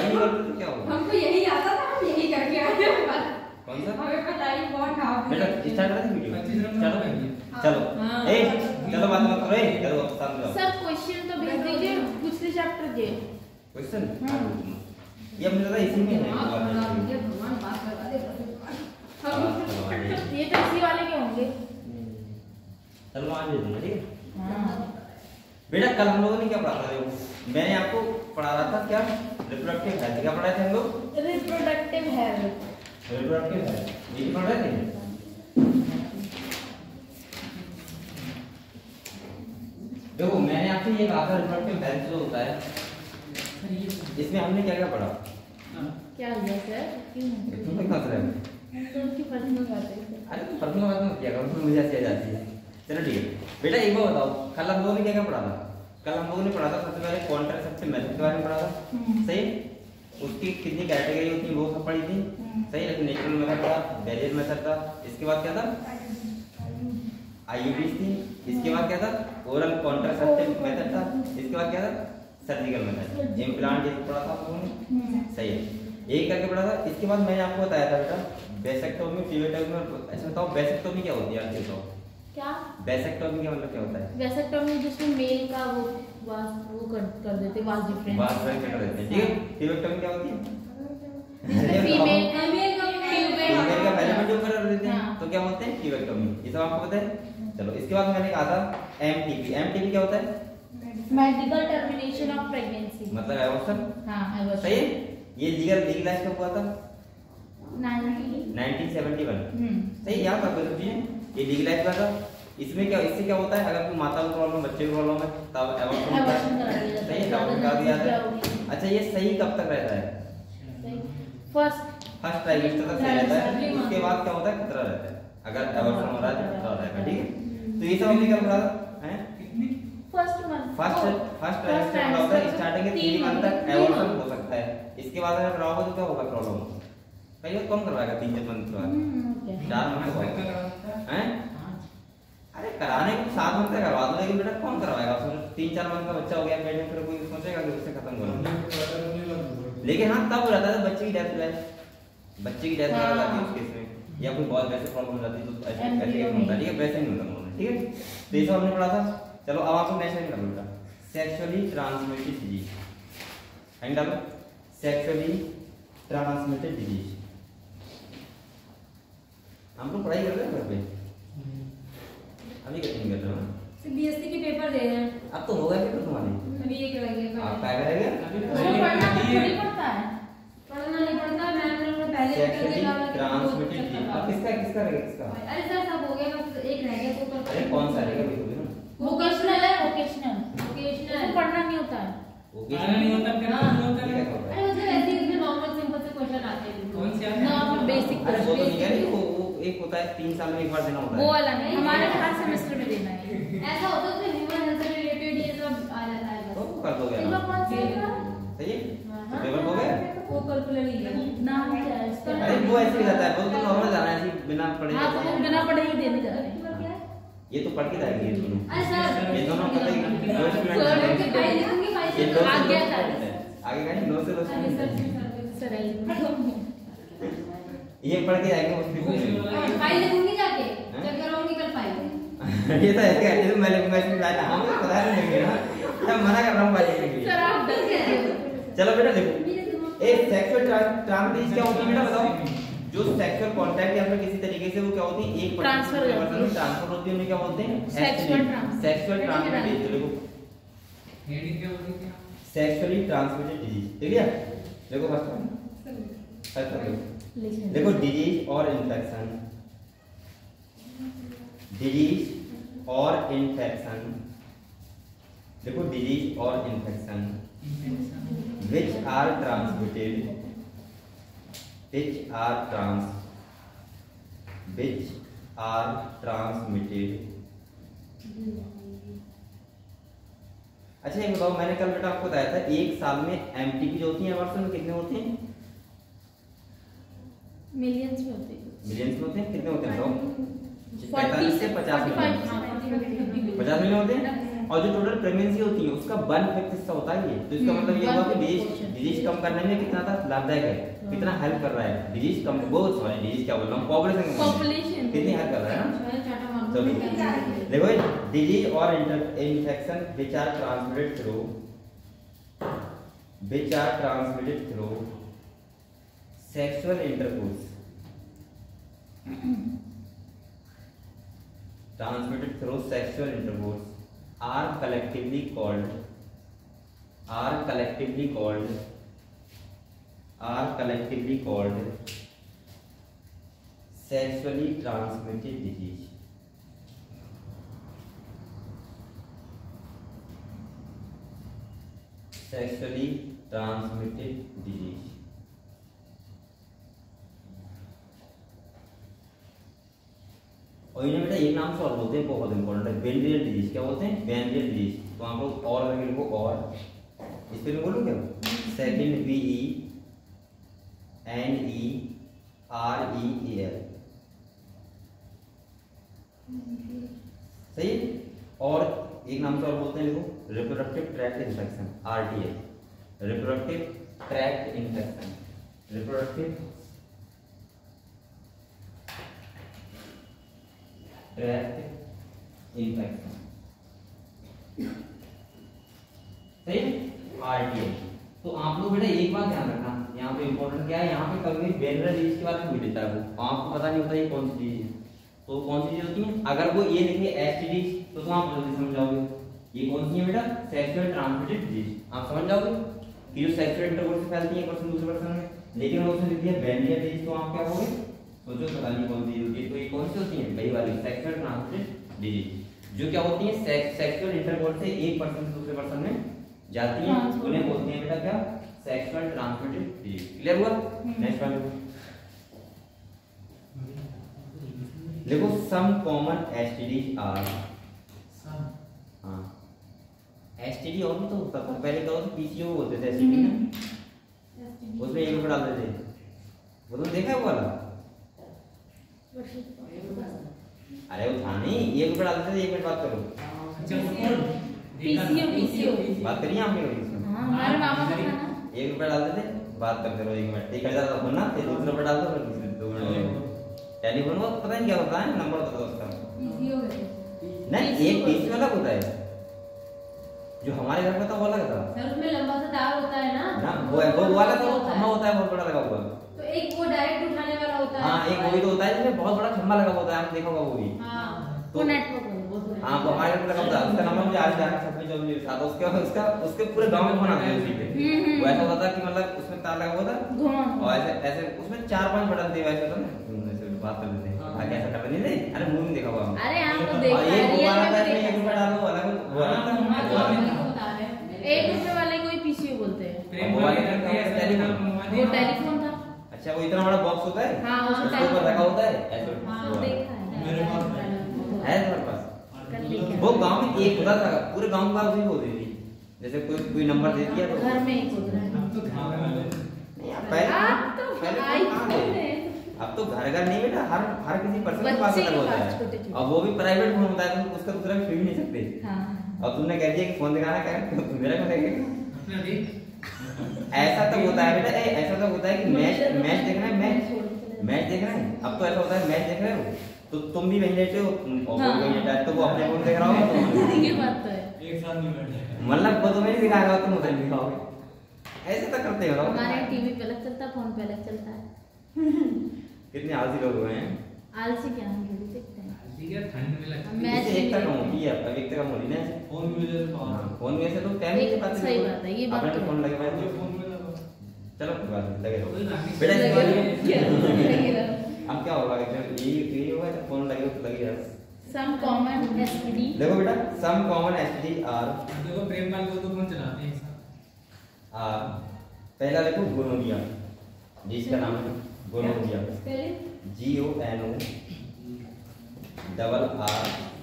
पढ़ाई नहीं करते तो क्या होगा? हमको यही आता था, हम यही करके आए हैं। कौन सा? हमें पता ही बहुत था। बेटा स्टार्ट करते वीडियो। 25 नंबर चलो का चलो हाँ। ए चलो बात मत करो। ए चलो शांत रहो। सब क्वेश्चन तो भेज दीजिए पिछले चैप्टर के। क्वेश्चन ये मुझे लगा इसी में है। भगवान बात करवा दे। ये तो इसी वाले के होंगे। चलो आज भेज दूंगा, ठीक है? हाँ। बेटा कल हम लोगों ने क्या पढ़ा था? देखो मैंने आपको पढ़ा रहा था क्या, रिप्रोडक्टिव हेल्थ। क्या पढ़ाए थे हम लोग? Reproductive health. रिप्रोडक्टिव हेल्थ ये पढ़ रहे थे। देखो मैंने आपसे ये कहा था रिप्रोडक्टिव हेल्थ जो होता है इसमें हमने क्या क्या पढ़ा? क्या हुआ सर? क्यों? तुम लोग हंस रहे हो? तो उनकी पर्सनल बात है। अरे पर्सनल बात मत किया करो, मुझे ऐसे आ जाती है। चलो ठीक है बेटा एक बार बताओ, कल हम लोगों ने क्या क्या पढ़ा था? कल हम लोगों ने पढ़ा था सबसे पहले कॉन्ट्रासेप्टिव मेथड के बारे में पढ़ा था, सही? उसकी कितनी कैटेगरी होती है वो सब पढ़ी थी, सही? लेकिन नेचुरल मेथड था, बैरियर मेथड था, इसके बाद क्या था? आईयूडीज थी, इसके बाद क्या था? ओरल कॉन्ट्रासेप्टिव मेथड था, इसके बाद क्या था? सर्जिकल मेथड, इम्प्लांट जैसे पढ़ा था आप लोगों ने, सही है? एक करके पढ़ा था। इसके बाद मैंने आपको बताया था बेटा बेसेक्टोमी, टिबेक्टोमी। अच्छा बताओ बेसेक्टोमी क्या होती है? आप बताओ क्या? बेसेक्टोमी का मतलब क्या होता है? वेसेक्टोमी जिसमें मेल का वो कर देते वास डिफरेंस। बात कर देते हैं, ठीक है? टिबेक्टोमी क्या होती है? जिसमें फीमेल फीमेल का मेजरमेंट जो कर देते हैं हाँ। तो क्या बोलते हैं? टिबेक्टोमी। ये सब आपको पता है? चलो इसके बाद मैंने कहा था एमटीपी। एमटीपी क्या होता है? Medical termination of pregnancy. मतलब एबॉर्शन, हाँ एबॉर्शन। सही है? ये लीगलाइज कब हुआ था? 1971। 1971, सही? याद रखो सब चीजें। ये लीगलाइज हुआ था। इसमें क्या, इससे क्या होता है? अगर कोई माता को प्रॉब्लम, बच्चे को प्रॉब्लम है तब एबॉर्शन होता है, सही है? डॉक्टर करा दिया जाता है। अच्छा ये सही कब तक रहता है? फर्स्ट ट्राइमेस्टर तक सही रहता है, उसके बाद क्या होता है? खतरा रहता है। अगर एबॉर्शन हो रहा है तो खतरा रहेगा, ठीक है? तो ये सब हमने क्या पढ़ा था? हैं? First month. फर्स्ट ट्राइमेस्टर में होता है स्टार्टिंग के 3 मंथ तक एबॉर्शन हो सकता है। इसके बाद अगर कराओगे तो क्या होगा? प्रॉब्लम कई बार कौन करवाएगा 3 मंथ के बाद? 4 मंथ होगा, हैं? अरे कराने को 7 मंथ तक करवा दो, लेकिन बेटा कौन करवाएगा? उसमें 3-4 मंथ का बच्चा हो गया पेट में, फिर कोई सोचेगा कि उससे खत्म करो। लेकिन हाँ तब रहता है बच्चे की डेथ हो जाए, बच्चे की डेथ हो जाती है उस केस में, या कोई बहुत वैसे प्रॉब्लम हो जाती है तो ऐसे होता है, ठीक है? वैसे नहीं होता नॉर्मल, ठीक है? तो ये सब हमने पढ़ा था। चलो अब आपको नेक्स्ट टाइम करना बेटा सेक्सुअली ट्रांसमिटेड डिजीज। एंड डालो सेक्सुअली ट्रांसमिटेड डिजीज। हम लोग पढ़ाई कर रहे हैं घर पे, अभी कटिंग कर रहे हो? बीएससी के पेपर दे रहे हैं। अब तो होगा पेपर तुम्हारे, अभी ये करेंगे। आप क्या करेंगे? पढ़ना थोड़ी पड़ता है। पढ़ना नहीं पड़ता, मैम ने पहले सेक्सुअली ट्रांसमिटेड डिजीज। अब किसका किसका रहेगा? किसका? अरे सर सब हो गया, बस एक रह गया तो अरे कौन सा रहेगा? बिल्कुल ना वोकेशनल है, वोकेशनल। वोकेशनल उसमें पढ़ना नहीं होता है। आना नहीं होता फिर नहीं होता ठीक है। है, अरे मतलब ऐसे ही नॉर्मल सिंपल से क्वेश्चन आते हैं। कौन से आते हैं? नॉर्मल बेसिक अरे वो तो नहीं कह रही, वो एक होता है 3 साल में एक बार देना होता है। वो वाला नहीं, हमारे हर सेमेस्टर में देना है। ऐसा होता है कि ह्यूमन हेल्थ से रिलेटेड ये सब आ जाता है तो बस। कर दोगे इनका ना, कौन सा है? सही है? तो पेपर हो गया? वो कैलकुलेट ही है। नाम क्या है इसका? अरे वो ऐसे ही रहता है, वो तो नॉर्मल जाना है ऐसे बिना पढ़े। हाँ तो वो बिना पढ़े ही देने जा रहे हैं। ये तो पढ़ के जाएंगे ये दोनों। अरे सर ये दोनों पता ही दो सर स्टूडेंट के फाइल लिखूंगी, फाइल ये से दो आगे से क्या दो आगे का नहीं, 9 से 2 सर ये पढ़ के जाएंगे उसकी फाइल लिखूंगी जाके, चेक कराऊंगी कल फाइल। ये तो ऐसे कहते हैं मैं लिखूंगा इसमें लाइन, हम तो पता नहीं लेंगे ना, मैं मना कर रहा हूं वाले के लिए। सर आप डर गए। चलो बेटा देखो एक सेक्सुअल ट्रांसमिशन क्या होती है बेटा बताओ? जो सेक्सुअल कांटेक्ट या फिर किसी तरीके से वो क्या होती है? एक ट्रांसफर होती है, उन्हें क्या बोलते हैं? Sexual transmitted. देखो हेडिंग क्या होती है? सेक्सुअली ट्रांसमिटेड डिजीज, ठीक है? देखो फर्स्ट देखो डिजीज और इन्फेक्शन, डिजीज और इन्फेक्शन। देखो डिजीज और infection which are transmitted, which are transmitted। अच्छा ये बताओ, मैंने कल बेटा आपको बताया था एक साल में एमटीपी जो होती है एबॉर्शन में कितने होते हैं? मिलियंस में होते हैं। मिलियंस में होते हैं, कितने होते हैं बताओ? 40 से 50 मिलियन। 50 मिलियन होते हैं। और जो टोटल प्रेगनेंसी होती है उसका 1/5 हिस्सा होता है ये, तो इसका मतलब ये हुआ कि डिजीज कम करने में कितना था लाभदायक है, कितना हेल्प कर रहा है डिजीज कम, वो सॉरी डिजीज क्या बोल रहा हूँ, पॉपुलेशन कितनी हेल्प कर रहा है ना। चलो देखो डिजीज और infection which are transmitted through sexual intercourse, transmitted through sexual intercourse are collectively called sexually transmitted disease. Sexually transmitted disease. और इन्हें बेटा एक नाम से और बोलते हैं, बहुत इंपॉर्टेंट है, वेनरियल डिजीज। क्या बोलते हैं? Venereal disease. तो आप लोग और करके लिखो, और इस पे मैं बोलूं क्या? सेकंड VENEREAL, सही। और एक नाम से और बोलते हैं, लिखो reproductive tract infection, RTI, reproductive tract infection, reproductive tract infection, सही, RTI। तो आप लोग बेटा एक बात ध्यान रखना, यहाँ पे इंपॉर्टेंट क्या है, यहाँ पे कभी वेनरियल डिजीज की बात पूछ लेता है वो, आपको पता नहीं होता ये कौन सी डिजीज है। तो कौन सी चीज होती है, अगर वो ये लिखे STD तो आप जल्दी समझ जाओगे ये कौन सी है बेटा, सेक्सुअल ट्रांसमिटेड डिजीज। आप समझ जाओगे कि जो सेक्सुअल इंटरकोर्स से फैलती है एक पर्सन दूसरे पर्सन में। लेकिन उसने लिख दिया वेनरियल डिजीज, तो आप क्या होगे, सोचो पता नहीं कौन सी होती है। तो ये कौन सी होती है, वही वाली सेक्सुअल ट्रांसमिटेड डिजीज, जो क्या होती है सेक्सुअल इंटरकोर्स से एक पर्सन से दूसरे पर्सन में जाती है, उन्हें बोलते हैं बेटा क्या, सेक्सुअल ट्रांसमिटेड डिजीज। क्लियर हुआ? नेक्स्ट वन देखो, सम कॉमन STDs आर, हाँ STD और भी तो होता था पहले, क्या होता PCO बोलते थे STD ना, उसमें एक रुपये डालते थे, वो तो देखा है वो वाला, अरे वो था नहीं, एक रुपये डालते थे। 1 मिनट बात करो, PCO बात करिए आपने कभी? हमारे मामा का था ना, 1 रुपये डालते थे, बात करते रहो 1 मिनट, 1000 बोलना, फिर 2 रुपये डाल दो, फिर 2 मिनट टेलीफोन को पता नहीं क्या होता है, नंबर बता दो उसका। नहीं, एक PCO अलग होता है, जो हमारे घर में था वो अलग था सर, उसमें लंबा सा तार होता है ना, वो वाला तो खम्भा होता है बहुत बड़ा लगा हुआ। तो एक वो डायरेक्ट उठाने वाला होता है। हाँ, एक वो भी तो होता है जिसमें बहुत बड़ा खम्भा लगा होता है, आपने देखा होगा वो भी। हाँ, तो वो नेटवर्क हाँ, वो हमारे घर में लगा होता है, उसका नंबर मुझे आज जाना है 26 उसके पूरे गांव में फोन आते हैं उसी पे। वो ऐसा होता था कि मतलब उसमें तार लगा हुआ था, और ऐसे ऐसे उसमें 4-5 बटन थे, वैसे तो ना बात कर लेते हैं, आगे ऐसा कर नहीं थे। अरे मूवी में देखा हुआ, अरे हमको देखा और है, ये रियल वाला में था, भी इसमें 1 रुपया डालो, अलग वो अलग था। 1 रुपए वाले को ही PCO बोलते हैं, प्रेम वाले करते हैं टेलीफोन वो टेलीफोन था। अच्छा, वो इतना बड़ा बॉक्स होता है, हाँ, उसमें उसके ऊपर रखा होता है ऐसे, हाँ देखा है मेरे पास है तुम्हारे पास? कर लेके वो गांव में एक होता था, पूरे गांव में उसी होती थी, जैसे कोई नंबर दे दिया तो घर में एक होता है। अब तो खाने वाले नहीं, अब आप तो पहले आई कहाँ फोन थे? है। अब तो घर नहीं बेटा, हर किसी पर्सन के पास बच्चे अलग के होता पास है, छोटे-छोटे। और वो भी प्राइवेट फोन होता है, तो उसका दूसरा भी छू नहीं सकते। हाँ, और तुमने कह दिया कि फोन दिखाना, क्या मेरा क्यों देखेगा? अपना देख ऐसा तो होता है बेटा, ऐसा तो होता है कि मैच देखना है, मैच देखना है। अब तो ऐसा होता है, मैच देख रहे हो तो तुम भी वहीं लेटे हो, और वो भी वहीं लेटा है, तो वो अपने फोन देख रहा होगा, ये बात तो है। एक साथ नहीं बैठे मतलब वो तुम्हें नहीं दिखाएगा, तुम उधर दिखाओगे, ऐसे तो करते हो। हमारे टीवी पे अलग चलता है, फोन पे अलग चलता है। कितने आलसी लोग हुए हैं। आलसी क्या, हम टीवी देखते हैं। ठीक है, ठंड में लगता है। मैच इससे एकता कम होती है, अब एकता कम हो रही है ना। फोन में जैसे हाँ, फोन में से तो टाइम नहीं पाते। सही बात है, ये बात अपने तो फोन लगे हुए हैं, फोन में लगा चलो कोई बात नहीं, लगे रहो कोई बात नहीं। बेटा। इसके बाद में लगे रहो। अब क्या होगा, यही होगा, तो फोन लगे तो लगे रहो। Some common STD। देखो बेटा, सम कॉमन STD आर, देखो प्रेमपाल को तो फोन चलाते हैं सब। पहला देखो गोनोरिया, जिसका नाम है गोनोरिया, GONORRHEA।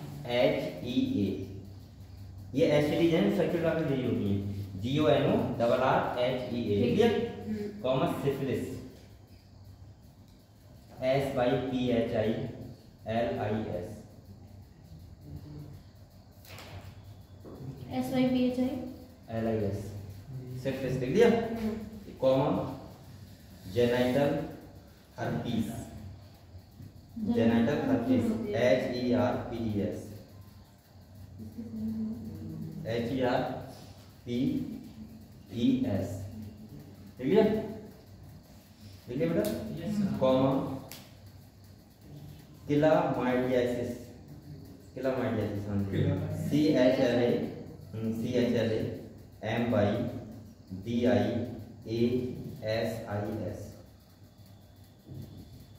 ये STD है, सेक्सुअल ट्रांसमिटेड डिजीज होती है, GONORRHEA। Clear? Common syphilis, SYPHILIS, SYPHI LIS, syphilis लिख दिया। Comma genital herpes, genital herpes, HERPES, HERPES, ठीक है बेटा, कॉमा क्लामाइडियासिस, क्लामाइडियासिस CHLAMYDIASIS,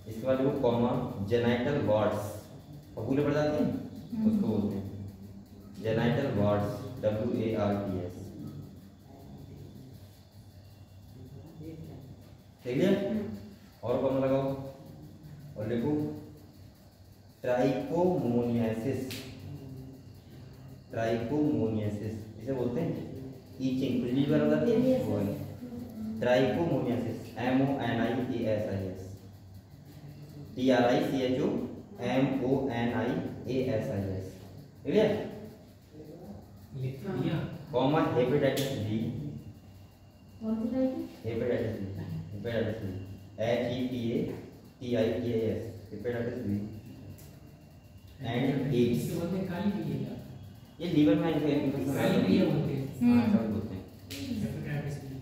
इसके बाद वो कॉमा जेनाइटल वार्ड्स, फफूले पड़ जाते हैं उसको बोलते हैं जेनाइटल वार्ड्स, WARDS, ठीक है। और कॉमा लगाओ और लिखो ट्राइकोमोनियासिस, ट्राइकोमोनियासिस इसे बोलते हैं ईचिंग, खुजली बार हो जाती है वो है ट्राइकोमोनियासिस, MONIASIS, TRICHOMONIASIS, ठीक है। Comma hepatitis B, hepatitis B, hepatitis B, HEPATITIS, hepatitis B and AIDS, ये लीवर में इन्फेक्शन बोलते हैं,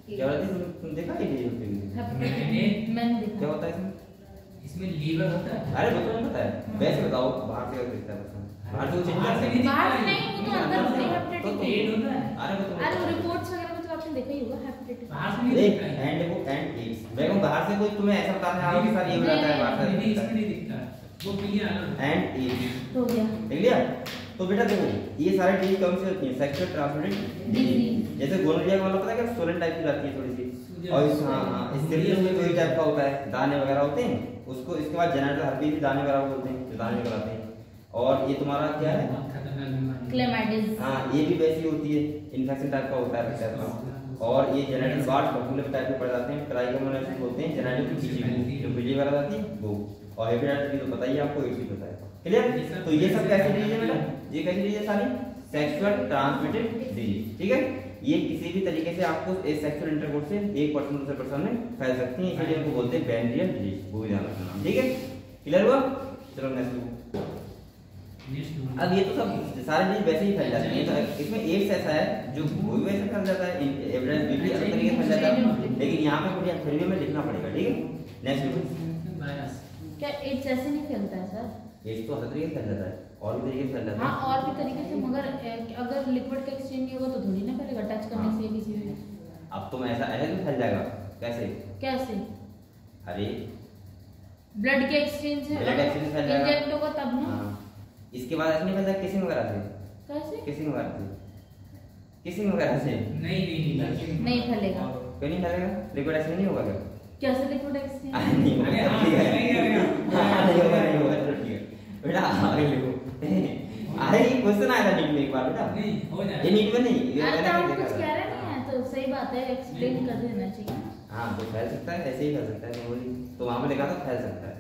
क्या होता है तुम देखा है ये क्या होता है इसमें लीवर होता है? अरे बच्चों को पता है, वैसे बताओ बाहर से दिखता है बाहर से बाहर से नहीं बाहर दिखता है। नहीं, वो तो अंदर होते हैं तो हेपेटाइटिस। पेट होता है। अरे अरे वो रिपोर्ट्स वगैरह में तो आपने देखा ही होगा हेपेटाइटिस। बाहर से नहीं देख दिखता है। एंड वो एंड एड्स, मैं कहूं बाहर से कोई तुम्हें ऐसा बताने आ रहा है कि सर ये हो जाता है बाहर से नहीं, इसमें नहीं दिखता है। वो क्लियर है। एंड एड्स, हो गया ठीक है। तो बेटा देखो ये सारे डिजीज कौन सी होती हैं, सेक्सुअल ट्रांसमिटेड डिजीज, जैसे गोनोरिया का मतलब पता है क्या, सोलन टाइप की रहती है थोड़ी सी, और हाँ इसके लिए कोई टाइप का होता है, दाने वगैरह होते हैं उसको, इसके बाद जेनाइटल हर्पीस भी दाने वगैरह बोलते हैं जो दाने निकलते हैं, और ये तुम्हारा क्या है, बहुत खतरनाक बीमारी। क्लेमाइडिस। हाँ ये भी वैसी होती है, इन्फेक्शन टाइप का होता है टाइप का, और ये जेनाइटल वार्ड फफूले टाइप में पड़ जाते हैं, ट्राइकोमोनियासिस बोलते हैं, जेनाइटल की जो बिजली वगैरह आती है वो, और हेपेटाइटिस भी तो पता ही है आपको, एड्स भी पता है, क्लियर। तो ये सब कैसी डिजीज है बेटा, ये कैसी डिजीज है सारी, सेक्सुअल ट्रांसमिटेड डिजीज, ठीक है। ये किसी भी तरीके से आपको इस सेक्सुअल इंटरकोर्स से एक पर्सन दूसरे पर्सन में फैल सकती है, इसलिए इनको बोलते हैं वेनरियल डिजीज, वो भी ध्यान रखना, ठीक है, क्लियर हुआ। चलो नेक्स्ट। अब ये तो सब सारे डिजीज वैसे ही फैल जाते हैं, तो इसमें एड्स ऐसा है जो वो भी वैसे फैल जाता है, एविडेंस भी अलग तरीके से फैल जाता है, लेकिन यहाँ पे फिर भी हमें लिखना पड़ेगा, ठीक है। Next virus. क्या एड्स ऐसे नहीं फैलता है सर? एड्स तो हर तरीके से फैल जाता है, और भी तरीके से फैल जाता है। हाँ और भी तरीके से, मगर अगर लिक्विड का एक्सचेंज नहीं होगा तो थोड़ी ना फैलेगा, टच करने से किसी भी। अब तुम ऐसा ऐसे भी फैल जाएगा, कैसे? कैसे? अरे ब्लड के एक्सचेंज से ब्लड एक्सचेंज फैल जाएगा, इंजेक्ट होगा तब ना। हाँ। इसके बाद ऐसे नहीं फैलता, किसिंग वगैरह से, कैसे? किसिंग वगैरह से, किसिंग वगैरह से नहीं फैलेगा। क्यों नहीं फैलेगा? लिक्विड एक्सचेंज नहीं होगा क्या? कैसे लिक्विड एक्सचेंज? नहीं होगा, अरे हाँ, ठीक है। नहीं करेगा। हाँ, नहीं होगा, नहीं होगा, चलो ठीक है बेटा, आगे लिखो। अरे ये क्वेश्चन आया था नीट में एक बार बेटा, नहीं हो ये जाएगा। नीट में नहीं, ये अरे मैंने तो आप कहीं कुछ देखा कह था। रहे नहीं है तो सही बात है, एक्सप्लेन कर देना चाहिए। हाँ तो फैल सकता है, ऐसे ही फैल सकता है, नहीं बोली तो वहां पे लिखा था फैल सकता है,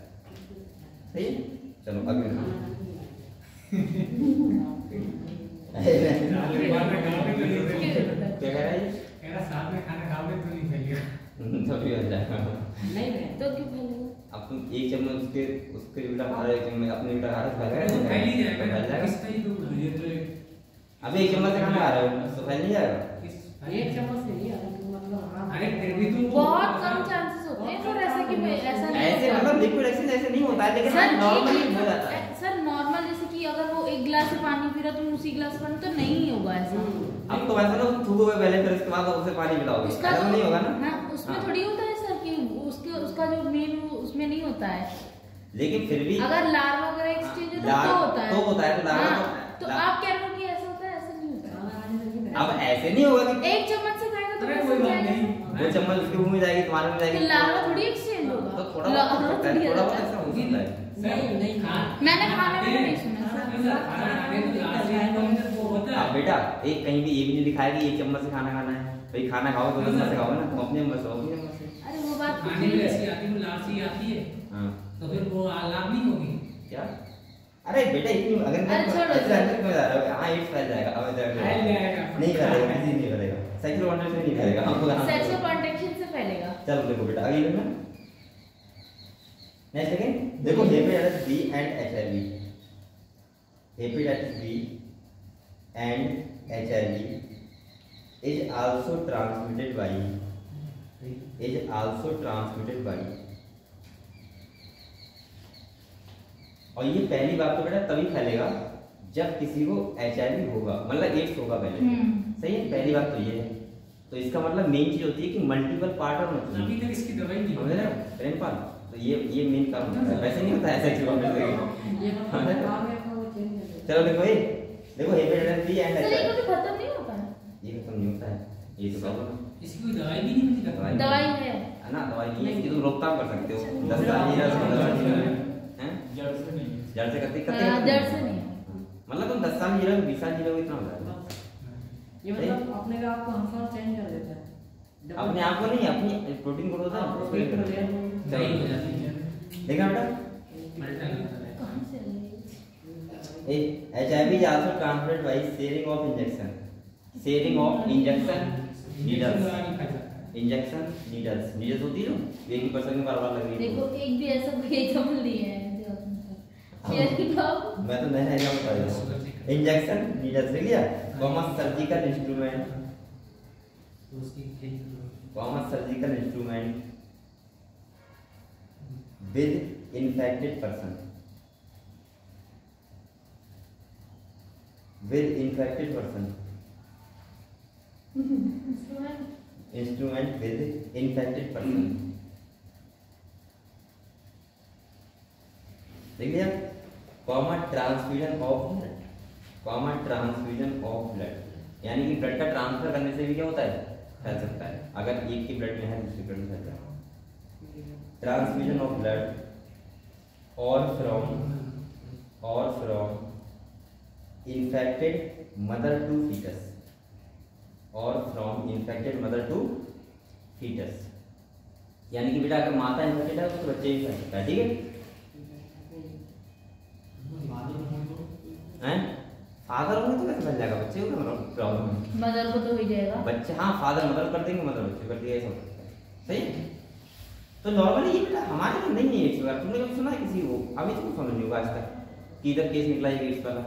सही है। चलो अगले क्या कह रहा है ये? साथ में खाना खाओगे तो नहीं फैलेगा। तभी हो जाएगा। तो क्यों फैलेगा? अब तुम एक चम्मच उसके बेटा खा रहे हो, एक चम्मच अपने बेटा खा रहे हो, तो फैल ही जाएगा। फैल जाएगा। किसका ही तो ये तो अभी एक चम्मच से खाना खा रहे हो तो फैल नहीं जाएगा। एक चम्मच से नहीं अरे फिर भी तुम बहुत कम चांसेस होते हैं और ऐसा कि ऐसा नहीं ऐसे होता। मतलब लिक्विड एक्सचेंज ऐसे नहीं होता है, लेकिन सर नॉर्मली हो जाता है। सर नॉर्मल जैसे कि अगर वो एक गिलास से पानी पी रहा तुम उसी गिलास से पानी, तो नहीं होगा ऐसा। अब तो वैसा ना थूकोगे पहले, फिर उसके बाद उसे पानी पिलाओगे, उसका ऐसा तो नहीं होगा ना। हाँ, उसमें हाँ। थोड़ी होता है सर कि उसका जो मेन उसमें नहीं होता है। लेकिन फिर भी अगर लार्वा वगैरह एक्सचेंज होता है तो होता है। तो होता है, तो लार्वा हाँ, तो ला- आप कह रहे हो कि ऐसा होता है, ऐसा नहीं होता। अब ऐसे नहीं होगा कि एक चम्मच से खाएगा तो अरे कैसे कोई बात जाएगा? नहीं। वो चम्मच उसके मुंह में जाएगी, तुम्हारे में तो जाएगी, लार्वा थोड़ी एक्सचेंज होगा। तो थोड़ा बहुत हो लार्वा सकता है, थोड़ी थोड़ा बहुत होता है। ऐसा हो सकता है। मैंने खाने में नहीं सुना सर। अब बेटा एक कहीं भी ये भी नहीं लिखा है कि एक चम्मच से खाना खाना है, भाई खाना खाओ तो चम्मच से खाओ ना, तुम अपने चम्मच से खाओ, अपनी चम्मच से। अरे वो बात तो खाने ठीक में है। ऐसी आती है लालची आती है हाँ तो फिर वो लाभ नहीं होगी। क्या? अरे बेटा इतनी अगर मैं अरे छोड़ो। ऐसे अंदर क्यों जा रहा है? हाँ एड्स फैल जाएगा, अब इधर फैल जाएगा। नहीं फैलेगा, किसी नहीं फैलेगा, सेक्सुअल कॉन्टैक्ट से नहीं फैलेगा, हमको ध्यान रखना। सेक्सुअल कॉन्ट्रैक्शन से फैलेगा। चलो देखो बेटा अगली में नेक्स्ट सेकंड देखो hepatitis B and HIV, hepatitis B and HIV is also transmitted by और ये पहली बात तो बेटा तभी फैलेगा जब किसी को एचआईवी होगा, मतलब एड्स होगा पहले। सही है, पहली बात तो ये है। तो इसका मतलब मेन चीज होती है कि मल्टीपल पार्ट और अभी तक इसकी दवाई नहीं समझ रहे हो प्रेमपाल, तो ये मेन कारण होता है, वैसे नहीं होता है सेक्स प्रॉब्लम से। चलो देखो ये देखो हेपेटाइटिस बी एंड सर ये एचआईवी कभी खत्म नहीं होता है? ये खत्म नहीं होता है, ये तो प्रॉब्लम है। इसकी कोई दवाई भी नहीं मिलती क्या? दवाई है ना, दवाई नहीं है, इसकी तुम रोकथाम कर सकते हो 10 साल नहीं रह सकते हैं, जड़ से नहीं जड़ से करते जड़ से नहीं है। मतलब तुम 10 साल जी रहे हो 20 साल जी रहे हो इतना हो जाएगा। ये मतलब अपने आप को हर साल चेंज कर देता है, अपने आप को नहीं, अपनी प्रोटीन ग्रोथ होता है उसको नहीं हो जाती है देखा बेटा मल्टा करता है। कहां से आई? HIV is also transmitted by sharing of injection needles होती है ना, एक ही पर्सन में बार-बार लग रही है। देखो एक भी ऐसा कोई एग्जांपल नहीं है शेयरिंग ऑफ, मैं तो नया एग्जांपल बता रहा हूं। इंजेक्शन नीडल्स लिख लिया, common surgical instrument with infected person instrument with infected person देख लिया। कॉमन ट्रांसफ्यूजन ऑफ ब्लड यानी कि ब्लड का ट्रांसफर करने से भी क्या होता है, फैल सकता है। अगर एक की ब्लड में है दूसरी ब्लड में फैल जाएगा। ट्रांसफ्यूजन ऑफ ब्लड और from infected mother to fetus यानी कि बेटा अगर माता इन्फेक्टेड है तो बच्चे भी फैल सकता है। ठीक है, फादर होंगे तो कैसे फैल जाएगा, बच्चे को क्या प्रॉब्लम है, मदर को तो हो ही जाएगा बच्चे। हाँ फादर मदर कर देंगे, मदर बच्चे कर दिया, ऐसा हो सकता है। सही है, तो नॉर्मली ये बेटा हमारे यहाँ नहीं है एड्स वगैरह। तुमने कभी सुना है किसी को, अभी तो समझ नहीं होगा आज तक कि इधर केस निकला है एड्स वाला,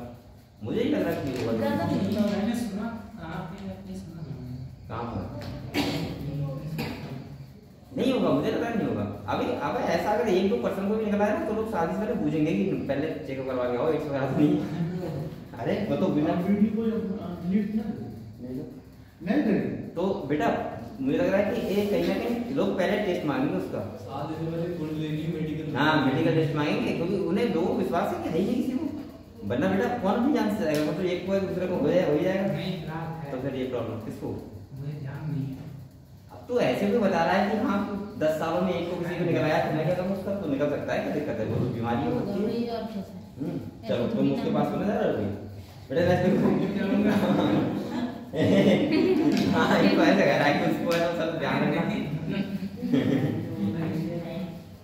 मुझे ही लग रहा है कि होगा। मैंने सुना कहाँ पे आपने सुना कहाँ पर नहीं होगा, मुझे लग रहा नहीं होगा अभी। अब ऐसा अगर 1-2% को भी निकला है ना तो लोग शादी से पहले पूछेंगे कि पहले चेकअप करवा के आओ एड्स वगैरह तो नहीं। अरे वो तो बिना नहीं तो बेटा मुझे लग रहा है कि ये कहीं ना कहीं लोग पहले टेस्ट मांगेंगे उसका। हाँ मेडिकल टेस्ट मांगेंगे क्योंकि उन्हें लोगों को विश्वास है कि है ही नहीं किसी को, वरना बेटा कौन भी जान से जाएगा, मतलब एक को दूसरे को हो जाएगा तो फिर ये प्रॉब्लम किसको। अब तो ऐसे भी बता रहा है कि हाँ 10 सालों में एक को किसी को निकल आया तो मैं क्या करूँ उसका, तो निकल सकता है, क्या दिक्कत है, वो तो बीमारी होती है। चलो तुम उसके पास सुने जा रहे हो बेटा हाँ ये तो ऐसे कह रहा है कि उसको है तो सब ध्यान रखना।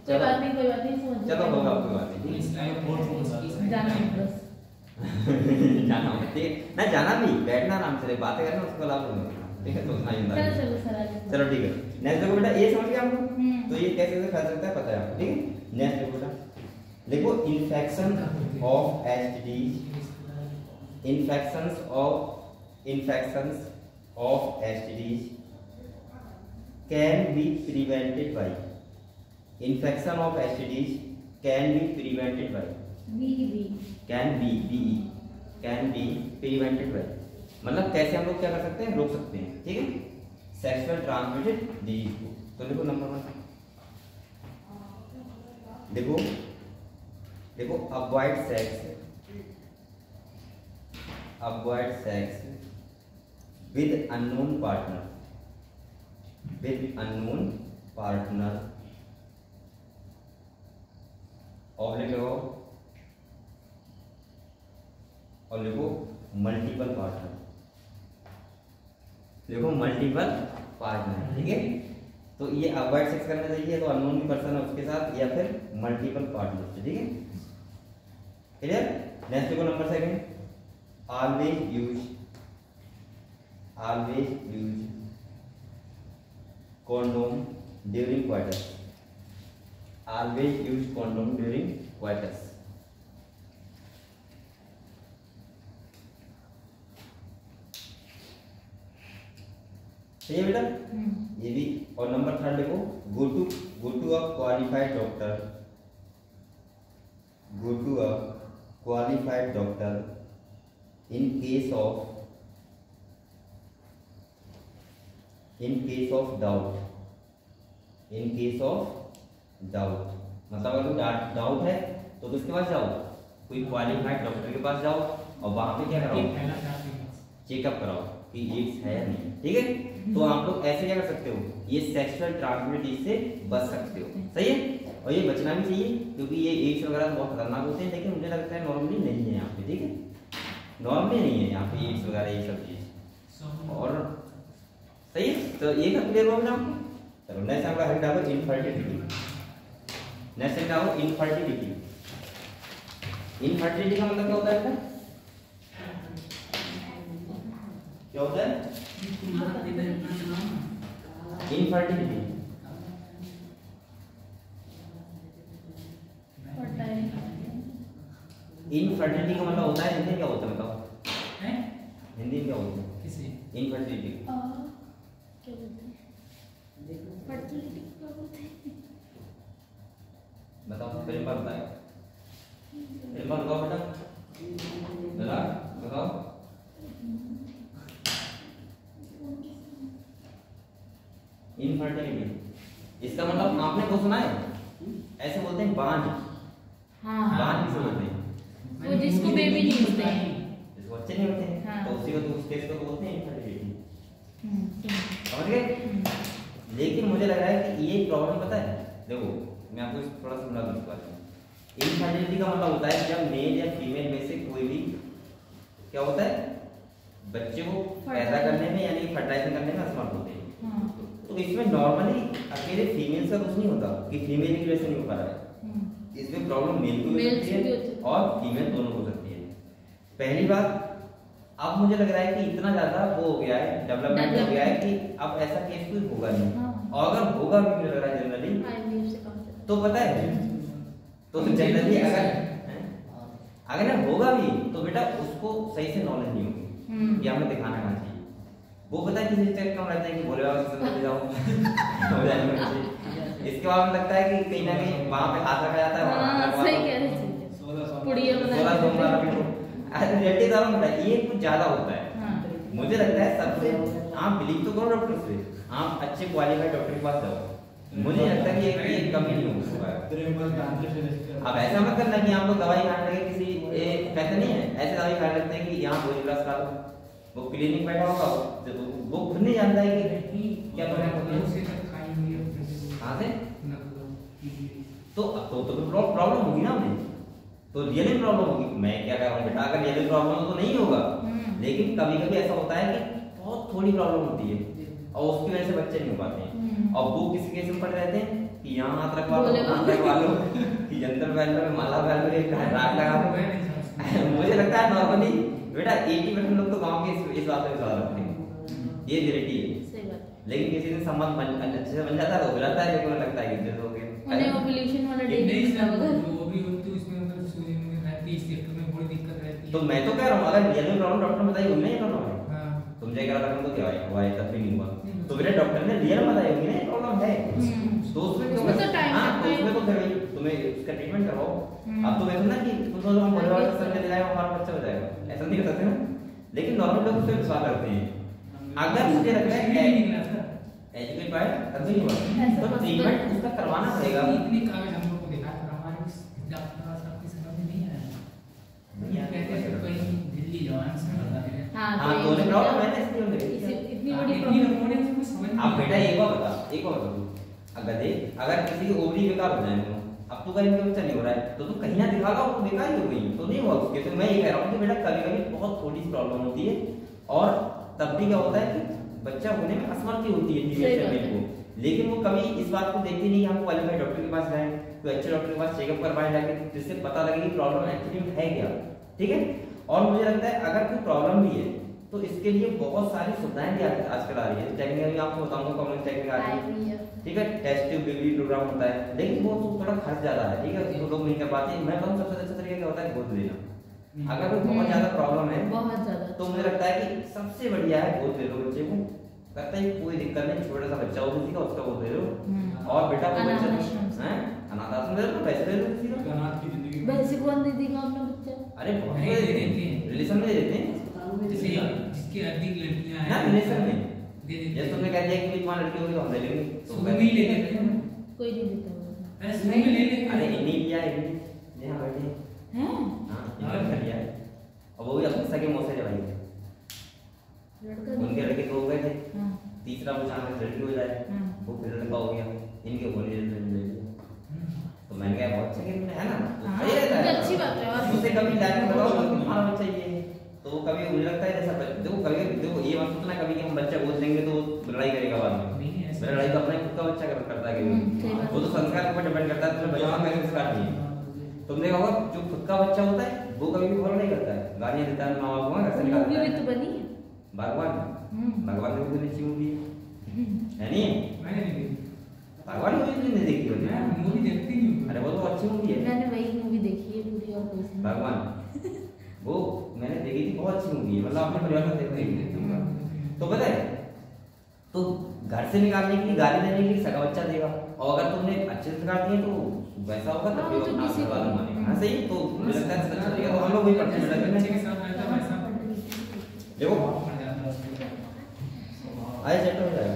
कोई बात नहीं समझ चलो होगा कोई बात नहीं, जाना है बस जाना होगा ठीक है ना, जाना भी बैठना आराम से बातें करना उसको लाभ होगा। ठीक है तो उतना ही होता है। चलो सर चलो ठीक है, नेक्स्ट देखो बेटा ये समझ गया हमको, तो ये कैसे कैसे फैल सकता है पता है आपको। ठीक है नेक्स्ट देखो बेटा, देखो infection of STD can be prevented by infection of STDs can be prevented by मतलब कैसे हम लोग क्या कर सकते हैं, रोक सकते हैं। ठीक है, सेक्सुअल ट्रांसमिटेड डिजीज को। तो देखो नंबर 1 देखो avoid sex with unknown partner और लिखो मल्टीपल पार्टनर। ठीक है, तो ये अवॉइड सेक्स करना चाहिए तो अननोन पर्सन है उसके साथ या फिर मल्टीपल पार्टनर से। ठीक है क्लियर। नेक्स्ट देखो number 2 always use condom during quarters, always use condom during quarters. सही है बेटा, ये भी। और नंबर 3 देखो, go to a qualified doctor, go to a qualified doctor in case of doubt, in case of doubt, मतलब अगर डाउट है तो किसके पास जाओ, कोई क्वालिफाइड डॉक्टर के पास जाओ और वहां पे क्या कराओ, चेकअप कराओ कि एड्स है या नहीं। ठीक है, तो आप लोग ऐसे क्या कर सकते हो, ये सेक्सुअल ट्रांसमिटेड से बच सकते हो। सही है, और ये बचना भी चाहिए क्योंकि ये एड्स वगैरह बहुत खतरनाक होते हैं, लेकिन मुझे लगता है नॉर्मली नहीं है यहाँ पे। ठीक है, नॉर्मली नहीं है यहाँ पे एड्स वगैरह ये सब चीज। और सही है, तो ये सब क्लियर हो गया। चलो नेक्स्ट आपका हेड डालो इनफर्टिलिटी। नेक्स्ट हेड डालो इनफर्टिलिटी। इनफर्टिलिटी का मतलब क्या होता है, क्या होता है इनफर्टिलिटी? इनफर्टिलिटी का मतलब होता है, हिंदी में क्या होता है बताओ, हिंदी में क्या होता है इनफर्टिलिटी? क्या बोलते हैं, फर्टिलिटी क्या बोलते हैं, बताओ, पहले बार बताओ, पहले बार बताओ बेटा, बताओ। इनफर्टिलिटी इसका मतलब आपने वो सुना है, ऐसे बोलते हैं बांझ। हाँ बांझ किसे बोलते हैं, वो जिसको बेबी नहीं होते हैं, जिसको बच्चे नहीं होते हैं। हाँ। तो उसी को, तो उस केस को बोलते हैं इनफर्टिलिटी। समझ गए? लेकिन मुझे लग रहा है कि ये प्रॉब्लम पता है, देखो मैं आपको थोड़ा समझा दूं इस बारे में। इनफर्टिलिटी का मतलब होता है जब मेल या फीमेल में से कोई भी क्या होता है, बच्चे को पैदा करने में यानी फर्टाइजेशन करने में असमर्थ होते हैं। तो इसमें नॉर्मली अकेले फीमेल का कुछ नहीं होता कि फीमेल की वजह से नहीं हो पा रहा है, इसमें प्रॉब्लम मेल को हो सकती है और फीमेल दोनों हो सकती है। पहली बात, अब मुझे लग रहा है कि इतना ज्यादा वो हो गया है, डेवलपमेंट हो गया है कि अब ऐसा केस कोई होगा नहीं। और अगर होगा भी मुझे लग रहा है जनरली, तो पता है तो जनरली अगर ना होगा भी तो बेटा उसको सही से नॉलेज नहीं होगी कि हमें दिखाना कहाँ चाहिए। वो पता है किसी चेक कम रहता है कि बोले बाबा जाओ हो जाएगा। इसके बाद में लगता है कि कहीं ना कहीं वहां पे हाथ रखा जाता है, सही कह रहे हैं, 16 ये कुछ ज्यादा होता है। मुझे लगता है सबसे आप बिलीव तो करो डॉक्टर से, आप अच्छे क्वालिफाइड डॉक्टर के पास जाओ, मुझे लगता है कि ये कमी नहीं हो सकता। अब ऐसा मत करना कि आप लोग दवाई खाने लगे, किसी पैसे नहीं है ऐसे दवाई खाने लगते हैं कि यहाँ बोरिग्लास खा लो, वो क्लिनिक बैठा होगा वो खुद नहीं जानता है कि क्या कहाँ से। तो प्रॉब्लम होगी ना हमें, तो रियली प्रॉब्लम होगी। मैं क्या कह रहा हूँ बेटा, अगर रियली प्रॉब्लम तो नहीं होगा, लेकिन कभी कभी ऐसा होता है कि बहुत थोड़ी प्रॉब्लम होती है और उसकी वजह से बच्चे नहीं हो पाते हैं। और वो किसी केस में पड़ रहते हैं कि यहाँ हाथ रखवा लो, हाथ रखवा लो, कि जंतर वैल्यू में माला वैल्यू एक रात लगा दो। मुझे लगता है नॉर्मली बेटा 80% लोग तो गांव के इस बात पे विश्वास रखते हैं, ये रियलिटी है। लेकिन किसी दिन संबंध अच्छे से बन जाता है तो हो जाता है, लेकिन मुझे लगता है कि जैसे हो गए उन्हें ओव्यूलेशन वाला डे नहीं मिलता होगा, जो भी होती है उसमें मतलब सूजन में रहती है, स्टेप में बड़ी दिक्कत रहती है। तो मैं तो कह रहा हूँ अगर रियल में प्रॉब्लम डॉक्टर बताई होगी नहीं प्रॉब्लम है, हां तुम जाके करा तो क्या हुआ है तब भी नहीं हुआ, तो मेरे डॉक्टर ने रियल बताई होगी ना प्रॉब्लम है, तो उसमें क्यों हां तो उसमें तो फिर तुम्हें उसका ट्रीटमेंट करवाओ। अब तो वैसे ना कि तुम तो हम बोले वाले सर ले जाएगा हमारा बच्चा हो जाएगा, ऐसा नहीं कर सकते ना। लेकिन नॉर्मल लोग उस पे विश्वास करते हैं। अगर मुझे लगता है एजुकेट बाय तब नहीं हुआ तो ट्रीटमेंट उसका करवाना पड़ेगा। इतनी कागज हम लोग को दिखा कर हमारे डॉक्टर साहब की समझ में नहीं आया, कहते हैं कहीं दिल्ली जवान से बता दे रहे। हां तो ये प्रॉब्लम है ना, इसलिए इतनी बड़ी प्रॉब्लम कुछ समझ नहीं। अब बेटा एक बात बता अगर देख अगर किसी की ओवरी बेकार हो जाए, अब तो कहीं बच्चा नहीं हो रहा है तो तू कहीं ना दिखागा वो बेकार ही हो गई तो नहीं हुआ उसके। तो मैं ये कह रहा हूँ कि बेटा कभी कभी बहुत थोड़ी सी प्रॉब्लम होती है और तब भी क्या होता है कि बच्चा होने में असमर्थी होती है फीमेल को, लेकिन वो कभी इस बात को देखती नहीं हम क्वालिफाइड डॉक्टर के पास जाएं, कोई अच्छे डॉक्टर के पास चेकअप करवाएं जाके, जिससे पता लगे कि प्रॉब्लम एक्चुअली में है क्या। ठीक है, और मुझे लगता है अगर कोई प्रॉब्लम भी है तो इसके लिए बहुत सारी सुविधाएं भी आजकल आ रही है। टेक्निक आपको बताऊंगा कौन सी टेक्निक आ रही है। ठीक है, टेस्ट ट्यूब बेबी प्रोग्राम होता है, लेकिन वो तो थोड़ा खर्च ज्यादा है, ठीक है, तो लोग नहीं कर पाते। मैं कहूँ सबसे अच्छा तरीका क्या होता है, गोद लेना। अगर कोई बहुत ज्यादा प्रॉब्लम है, बहुत ज्यादा, तो मुझे लगता है कि सबसे बढ़िया है गोद ले लो बच्चे को। लगता है कोई दिक्कत नहीं, छोटा सा बच्चा हो किसी का, उसका गोद ले लो। और बेटा वो बच्चा है अनाथ आश्रम ले लो, पैसे ले लो किसी का। अनाथ की जिंदगी वैसे कौन दे देगा अपना बच्चा? अरे बहुत दे देते हैं, रिलेशन में दे देते हैं, जैसे जिसकी अधिक लड़कियां हैं ना रिलेशन में दे देते जैसे तुमने कह दिया कि तुम्हारी लड़की होगी तो हम ले लेंगे, तो सुबह में ही ले लेते हैं। कोई नहीं देता वो। अरे सुबह में ले लेते अरे हैं। इन्हीं लिया है, इन्हीं यहाँ बैठे हैं? हाँ इन्हीं कर लिया है, और वो भी अपने सगे मौसे भाई लड़का उनके लड़के दो हो गए थे, हाँ। तीसरा वो चाहते लड़की हो जाए, वो फिर लड़का हो गया, इनके बोले ले लिया। तो मैंने कहा बहुत अच्छा कि है ना, हाँ, सही रहता है, अच्छी बात है। और उसे कभी लाइफ में बताओ कि तुम्हारा बच्चा ये है, तो वो कभी मुझे लगता है जैसा देखो कभी देखो ये मत सोचना कभी कि हम बच्चा गोद लेंगे तो लड़ाई करेगा बाद में। नहीं है ऐसा। लड़ाई तो अपना खुद का बच्चा करता है सही बात। वो तो संस्कार के ऊपर डिपेंड करता है, तुम्हें बच्चा में संस्कार चाहिए। तुमने कहा होगा जो खुद का बच्चा होता है वो कभी भी फॉलो नहीं करता है, गालियां देता है, माँ बाप को घर से निकालता मूवी भी है। तो बनी है। भगवान भगवान ने भी अच्छी मूवी है नहीं, मैंने नहीं देखी। भगवान मूवी नहीं देखी होगी मैं मूवी देखती नहीं हूँ। अरे वो तो अच्छी मूवी है मैंने वही मूवी देखी है पूरी और कोई सी नहीं। भगवान, वो मैंने देखी थी, बहुत अच्छी मूवी है, मतलब अपने परिवार में देखने। तो पता है, तो घर से निकालने के लिए गाली देने के लिए सगा बच्चा देगा, और अगर तुमने अच्छे से सिखा दिए तो वैसा होगा तो हाँ, फिर वो तो अपना किसी घर वालों को- मानेगा। हाँ सही, तो मुझे लगता है अच्छा तरीका तो हम लोग वही पढ़ते हैं बच्चे बेटा। के साथ रहता है वैसा देखो पड़ जाता है उसको। आए सेट हो जाएगा।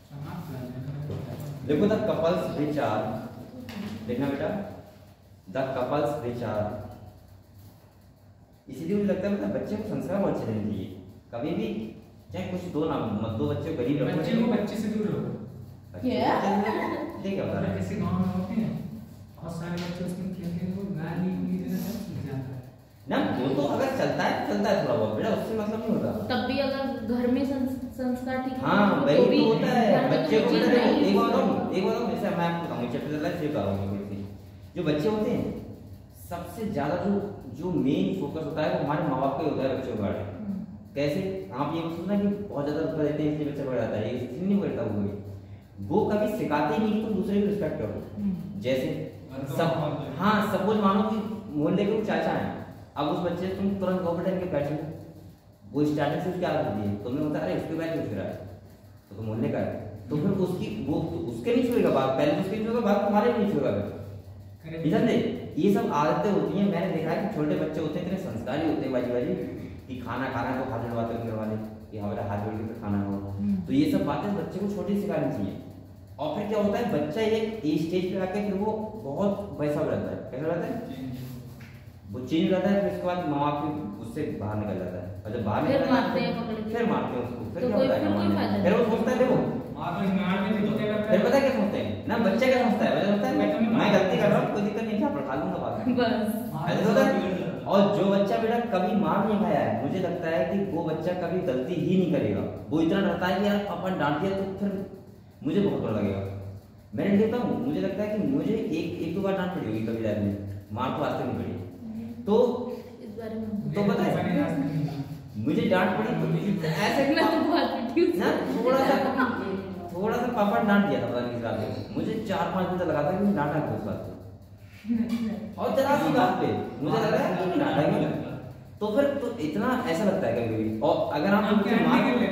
समाप्त कर देना। देखो द कपल्स विचार, देखना बेटा, द कपल्स विचार, इसीलिए मुझे लगता है मतलब बच्चे को संस्कार बहुत अच्छे देने चाहिए। कभी भी चाहे कुछ दो ना मत दो, बच्चे को गरीब रखो, बच्चे को बच्चे से दूर रखो। देख क्या बता रहा है। जैसे गांव में होते हैं बहुत सारे बच्चे उसमें खेलते हैं, वो गाली देना सब सीख जाता है। ना वो तो अगर चलता है थोड़ा बहुत बेटा, उससे मतलब नहीं होता। तब भी अगर घर में संस्कार ठीक है हाँ तो वही भी तो होता है, घर में तो बच्चे को कोई चीज़ देखो, नहीं एक है। बताऊं जैसे मैं आपको बताऊंगा चैप्टर चल रहा है फिर बताऊंगा थोड़ी सी। जो बच्चे होते हैं सबसे ज्यादा जो मेन फोकस होता है वो हमारे माँ बाप का ही होता है बच्चों का। कैसे आप ये सोचना कि बहुत ज्यादा रुपया देते हैं इसलिए बच्चा बढ़ जाता है, इसलिए नहीं बढ़ता वो कभी सिखाते ही नहीं कि तुम दूसरे की रिस्पेक्ट करो। जैसे सब हाँ सपोज मानो कि मोहल्ले के चाचा हैं, अब उस बच्चे से तुम तुरंत गो बेटा इनके बैठो, वो स्टार्टिंग से उसकी आदत होती है, तुमने होता है अरे उसके बैठ क्यों फिर आए, तो मोहल्ले का है, तो फिर उसकी वो उसके नहीं छोड़ेगा बात, पहले उसके नहीं छोड़ेगा बात, तुम्हारे भी नहीं छोड़ेगा। इधर ने ये सब आदतें होती हैं। मैंने देखा है कि छोटे बच्चे होते हैं इतने संस्कारी होते हैं बाजी कि खाना खाना तो हाथ जोड़वाते हैं घर वाले कि हमारा हाथ जोड़ के फिर खाना हो, तो ये सब बातें बच्चे को छोटी सिखानी चाहिए। और फिर क्या होता है बच्चा ये स्टेज पे आके फिर वो बहुत वैसा हो जाता है, कैसा रहता है वो चेंज हो जाता है, फिर उसके बाद माँ बाप उससे बाहर निकल जाता है, और जब बाहर फिर निकल मारते हैं पकड़ के। फिर मारते हैं उसको, फिर तो क्या कोई- होता है फिर कोई फायदा नहीं। फिर वो सोचता है देखो आप इस मार में तो क्या करता फिर है? पता है क्या सोचते हैं ना, बच्चा क्या सोचता है, बच्चा सोचता है मैं गलती कर रहा हूँ कोई दिक्कत नहीं, क्या पढ़ा लूंगा बाद में, बस ऐसा होता है। और जो बच्चा बेटा कभी मार नहीं खाया है, मुझे लगता है कि वो बच्चा कभी गलती ही नहीं करेगा। वो इतना डरता है कि यार पापा डांट दिया तो फिर मुझे बहुत बुरा लगेगा। मैंने देखता हूँ, मुझे लगता है कि मुझे एक दो बार डांट पड़ी होगी कभी लाइफ में, मार तो आज तक नहीं पड़ी। तो इस बारे में तो पता है मुझे डांट पड़ी तो ऐसे मैं तो बहुत पिटी हूँ। ना थोड़ा सा पापा ने डांट दिया था पता नहीं किस बात पे, मुझे 4-5 दिन तक लगा था कि मैं डांटा किस बात पे, और जरा सी बात पे मुझे लग रहा है कि मैं डांटा क्यों, तो फिर तो इतना ऐसा लगता है कभी कभी। और अगर आप क्या मुझे मार करते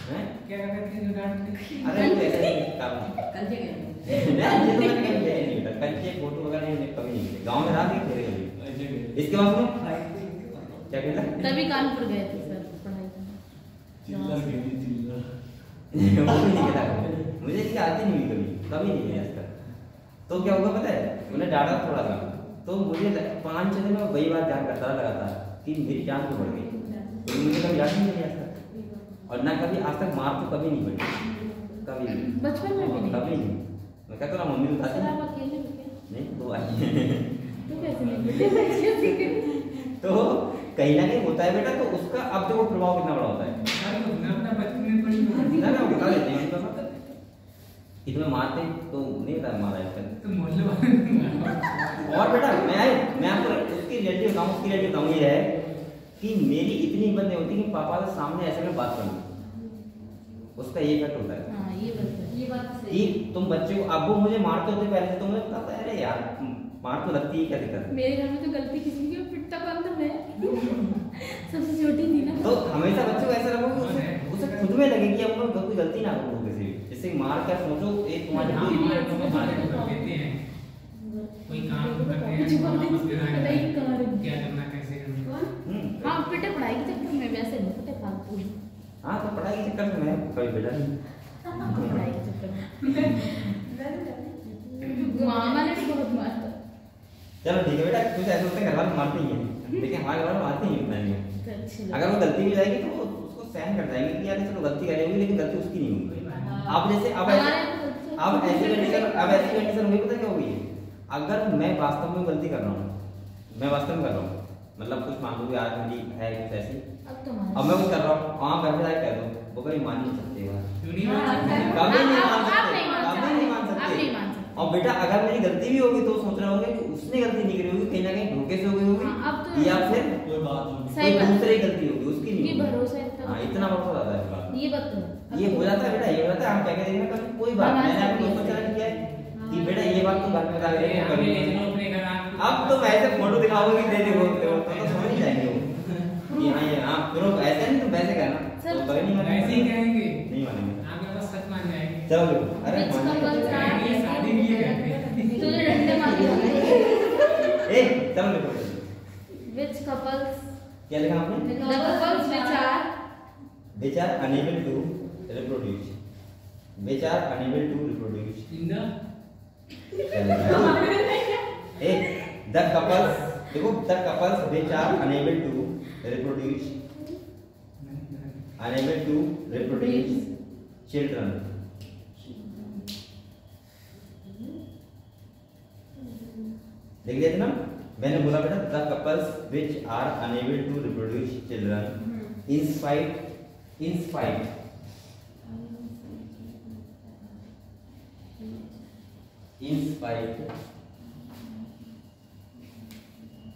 हैं क्या करते हैं जो डांटते? अरे वो ऐसा ही काम है। कल से गए नहीं, ये तो मैंने कहीं गया नहीं बेटा, कंचे फोटो वगैरह नहीं कभी नहीं गए, गांव में रहा नहीं खेले कभी। इसके बाद में क्या कहना तभी कानपुर गए थे सर पढ़ाई करने। चिल्ला गेली चिल्ला वो भी नहीं खेला मुझे इसकी आदत नहीं हुई कभी नहीं गया इसका। तो क्या होगा पता है, उन्हें डांटा थोड़ा सा, तो मुझे 5-6 दिन में वही बात ध्यान करता लगा कि मेरी जान तो बढ़ गई, तो मुझे कभी याद नहीं किया था, और ना कभी आज तक मार तो कभी नहीं पड़ी, कभी नहीं, बचपन में भी नहीं। कभी नहीं। मैं कहता हूँ मम्मी बताती सर आप अकेले रुके नहीं तो आई तो कैसे नहीं बेटे बच्चे सीखे। तो कहीं ना कहीं होता है बेटा, तो उसका अब देखो प्रभाव कितना बड़ा होता है। सारे को ना अपना बचपन में पढ़ी ना ना बता देते हैं उनको कि तुम्हें मारते तो नहीं होता मारा है तो मोहल्ले वाले और बेटा मैं आपको उसकी रियलिटी बताऊं, उसकी रियलिटी बताऊं ये है कि मेरी इतनी हिम्मत नहीं होती कि पापा के सामने ऐसे में बात करूं, उसका ये इफेक्ट होता है। हाँ ये बात है। ये बात कि सही है। तुम बच्चे को, अब वो मुझे मारते होते पहले से, तो मुझे पता है अरे यार मार तो लगती है, क्या दिक्कत है। मेरे घर में तो गलती किसी की पिटता कौन था, मैं सबसे छोटी थी ना। तो हमेशा बच्चों को ऐसा रखो कि उसे खुद में लगे कि अब मैं कोई गलती ना करूँ किसी भी, जैसे मार क्या सोचो एक तुम्हारी हाँ, कोई हमारे तो बातें तो कर देते हैं, कोई काम करते हैं, मामा फिर आए, क्या करना कैसे करना। हाँ पिटे पढ़ाई के चक्कर में, वैसे नहीं पिटे फालतू। हाँ तो पढ़ाई के चक्कर में मैं कभी बेटा नहीं। पढ़ाई के चक्कर में मामा ने भी बहुत मारा। चलो ठीक है बेटा, कुछ ऐसे होते हैं घर वाले मारते ही हैं, लेकिन हमारे घर वाले मारते ही नहीं है। तो अच्छी लगी। अगर वो गलती भी जाएगी तो वो उसको सहन कर जाएंगे कि यार चलो गलती करेगी, लेकिन गलती उसकी नहीं होगी। अब जैसे अब ऐसी कंडीशन हुई, पता क्या हुई है, अगर मैं वास्तव में गलती कर रहा हूँ, मैं वास्तव में कर रहा हूँ, मतलब कुछ मान लो कि आज मेरी है कुछ ऐसी, अब मैं कुछ कर रहा हूँ, वहाँ घर पे जाके कह दो, वो कभी मान नहीं सकते यार, क्यों नहीं मान सकते? कभी नहीं मान आप सकते, नहीं मान कभी नहीं मान आप सकते। नहीं मान सकते। और बेटा अगर मेरी गलती भी होगी तो सोच रहे होंगे कि उसने गलती नहीं करी होगी, कहीं ना कहीं धोखे से हो गई हाँ, अब होगी, तो या फिर कोई बात नहीं। सही कोई बात। दूसरी गलती होगी, उसकी नहीं ये होगी। भरोसा इतना। हाँ इतना भरोसा ज्यादा है इस बात में। ये बात तो है। ये हो जाता है बेटा, ये हो जाता है, हम कह के देखना कभी कोई बात हमारे मैंने साथ अपने भी दोस्तों ऐसा चैनल है। किया है कि बेटा ये बात तो घर में बता अरे देंगे हमें ले कभी। चलो अपने घर आप। अब तो ऐसे फोटो दिखाओगे कि दे दे बोलते हो तो समझ ही जाएंगे वो कि हाँ ये हाँ, फिर वो ऐसे नहीं तो वैसे कहना, सर, तो कभी नहीं मानेंगे। ऐसे ही कहेंगे, नहीं मानेंगे। आपके पास सच मान जाएंगे। चलो देखो, अरे Which मानेंगे। couples are- ये शादी भी ये करते हैं। तुझे डंडे मारे ए चलो देखो, Which couples क्या लिखा आपने? the couples which are Which are unable to reproduce. Which are unable to reproduce. In the A the couples, देखो the couples which are unable to reproduce, unable to reproduce children. देख लिया था ना, मैंने बोला बेटा the couples which are unable to reproduce children in spite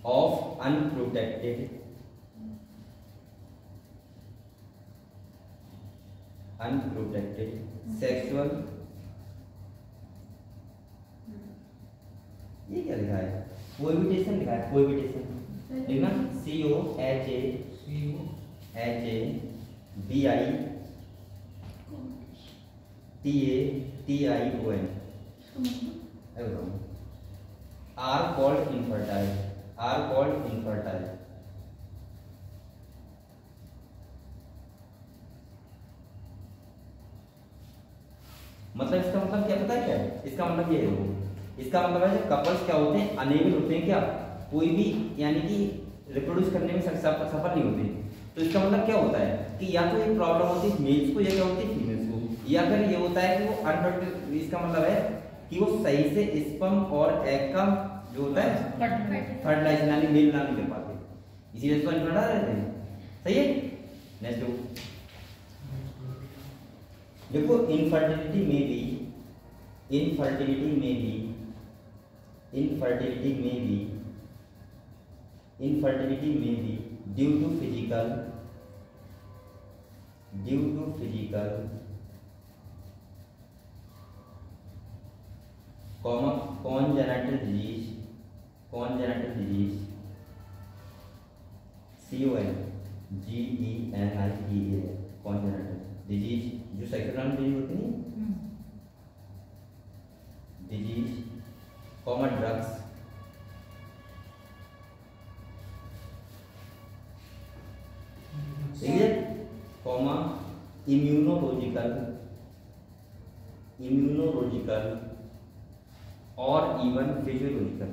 of unprotected sexual, ये क्या लिखा है, कोएबिटेशन लिखा है, कोएबिटेशन लिखना COHABITATION are called infertile. मतलब इसका मतलब क्या पता है क्या है? इसका मतलब ये है, इसका मतलब है जब कपल्स क्या होते हैं, अनेबल होते हैं, क्या कोई भी यानी कि रिप्रोड्यूस करने में सफल नहीं होते। तो इसका मतलब क्या होता है कि या तो ये प्रॉब्लम होती है मेल्स को या क्या होती है फीमेल्स को, या फिर ये होता है कि वो अनफर्टिल, इसका मतलब है कि वो सही से स्पर्म और एग का जो होता है फर्टिलाइजेशन यानी मेल ना नहीं कर पाते, इसीलिए इसको इनफर्टाइल रहते हैं। सही है। नेक्स्ट देखो, इनफर्टिलिटी में भी due to physical congenital disease CONGENITAL congenital disease, जो सेक्सुअल डिजीज होती है, डिजीज कॉमन ड्रग्स ठीक है, कॉमा इम्यूनोलॉजिकल और इवन फिजियोलॉजिकल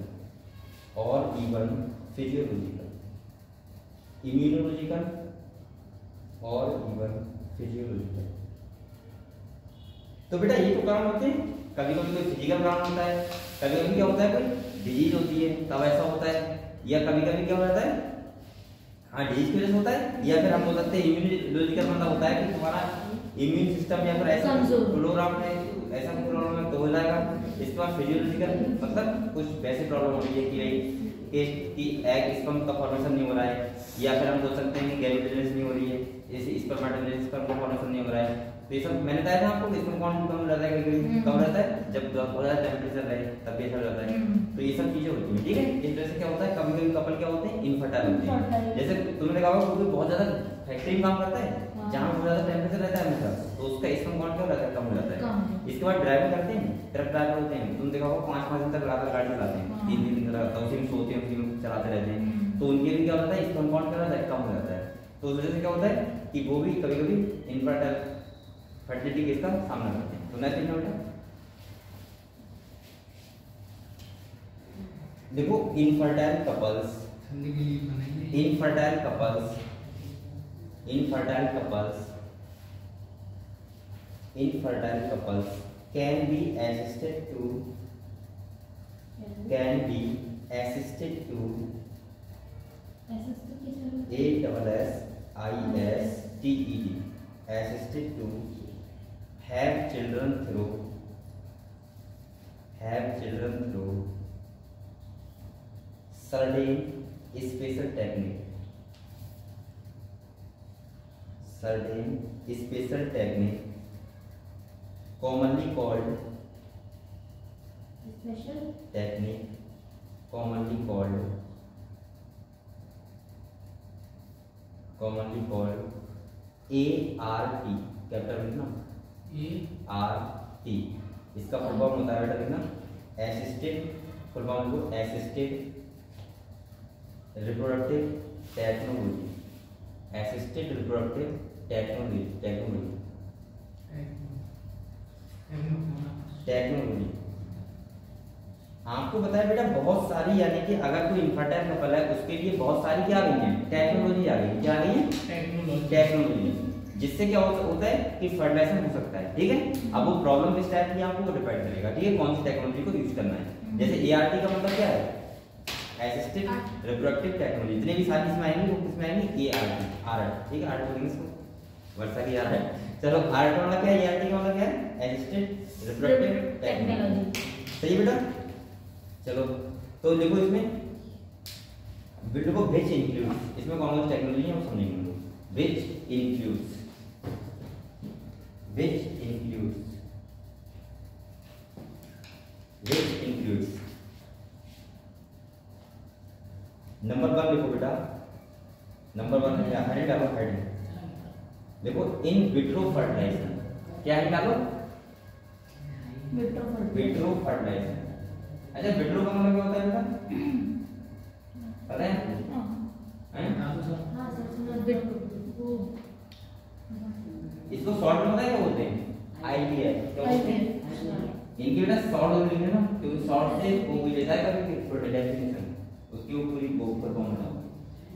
इम्यूनोलॉजिकल और इवन फिजियोलॉजिकल। तो बेटा ये तो कारण होते हैं, कभी कभी कोई फिजिकल कारण होता है, कभी कभी क्या होता है कोई डिजीज होती है तब ऐसा होता है, या कभी कभी क्या होता है हाँ डिजीज की वजह से होता है, या फिर हम बोल सकते हैं इम्यूनोलॉजिकल मतलब होता है कि तुम्हारा इम्यून सिस्टम या फिर ऐसा प्रोग्राम है, ऐसा प्रॉब्लम है तो हो जाएगा। इसके बाद फिजियोलॉजिकल मतलब कुछ वैसी प्रॉब्लम हो रही है कि भाई कि एग स्पर्म का फॉर्मेशन नहीं हो रहा है, या फिर हम बोल सकते हैं कि गैमेटोजेनेसिस नहीं हो रही है, जैसे स्पर्मेटोजेनेसिस का फॉर्मेशन नहीं हो रहा है, तो ये सब मैंने बताया था आपको, इसमें कौन कम रहता है, कम रहता है जब बहुत ज्यादा टेम्परेचर रहे तब ये सब रहता है। तो ये सब चीजें होती हैं, ठीक है। इस तरह से क्या होता है, कभी कभी कपल क्या होते हैं, इनफर्टाइल होते हैं। जैसे तुमने देखा होगा कोई बहुत ज्यादा फैक्ट्री में काम करता है, जहाँ बहुत ज्यादा टेम्परेचर रहता है हमेशा, तो उसका स्पर्म काउंट क्या रहता है, कम हो जाता है। इसके बाद ड्राइविंग करते हैं, ट्रक ड्राइवर होते हैं, तुम देखा होगा 5-5 दिन तक लगातार गाड़ी चलाते हैं, 3 दिन लगातार उसी में सोते हैं, उसी में चलाते रहते हैं, तो उनके भी क्या होता है, स्पर्म काउंट क्या रहता है, कम हो जाता है। तो उस वजह से क्या होता है कि वो भी कभी कभी इनफर्टाइल फर्टिलिटी केस का सामना करते हैं। तो नेक्स्ट बेटा देखो, infertile couples, infertile couples, infertile couples, infertile couples can be assisted to, can be assisted to ASSISTED, assisted to have children through, have children through certain special technique, certain special technique commonly called, special technique commonly called, commonly called ART, capital लिखना ART, इसका full form होता है बेटा लिखना assisted, full form को assisted reproductive technology, assisted reproductive technology, technology technology. आपको बताया बेटा बहुत सारी, यानी कि अगर कोई इनफर्टाइल कपल है उसके लिए बहुत सारी क्या आ गई है, टेक्नोलॉजी आ गई है। क्या आ गई है, टेक्नोलॉजी, जिससे क्या होता है कि फर्टिलाइजेशन हो सकता है, ठीक है। अब वो प्रॉब्लम किस टाइप की आपको डिपेंड करेगा, ठीक है, कौन सी टेक्नोलॉजी को यूज करना है। जैसे ART का मतलब क्या है, असिस्टेड रिप्रोडक्टिव टेक्नोलॉजी, जितने भी सारी इसमें आएंगी वो किसमें आएंगी, ART, ठीक है, आर्ट बोलेंगे इसको, वर्षा की याद है। चलो आर्ट का मतलब क्या है, ART का मतलब क्या है, असिस्टेड रिप्रोडक्टिव टेक्नोलॉजी, सही बेटा। चलो तो देखो इसमें बिल्ड को विच इंक्लूड्स, इसमें कौन सी टेक्नोलॉजी है हम समझेंगे हम लोग। Which includes, which includes, which includes, number 1 लिखो बेटा, नंबर 1 क्या है, डालो हेडिंग देखो, इन विट्रो फर्टिलाइजेशन, क्या है डालो, विट्रो फर्टिलाइजेशन। अच्छा विट्रो का मतलब क्या होता है बेटा, पता है, इसको शॉर्ट में पता है क्या बोलते हैं, IVF, क्या बोलते हैं इनके बेटा, शॉर्ट हो लिखे ना, क्योंकि शॉर्ट से वो भी लेता है कभी डेफिनेशन उसकी वो पूरी बुक पर कौन होता है।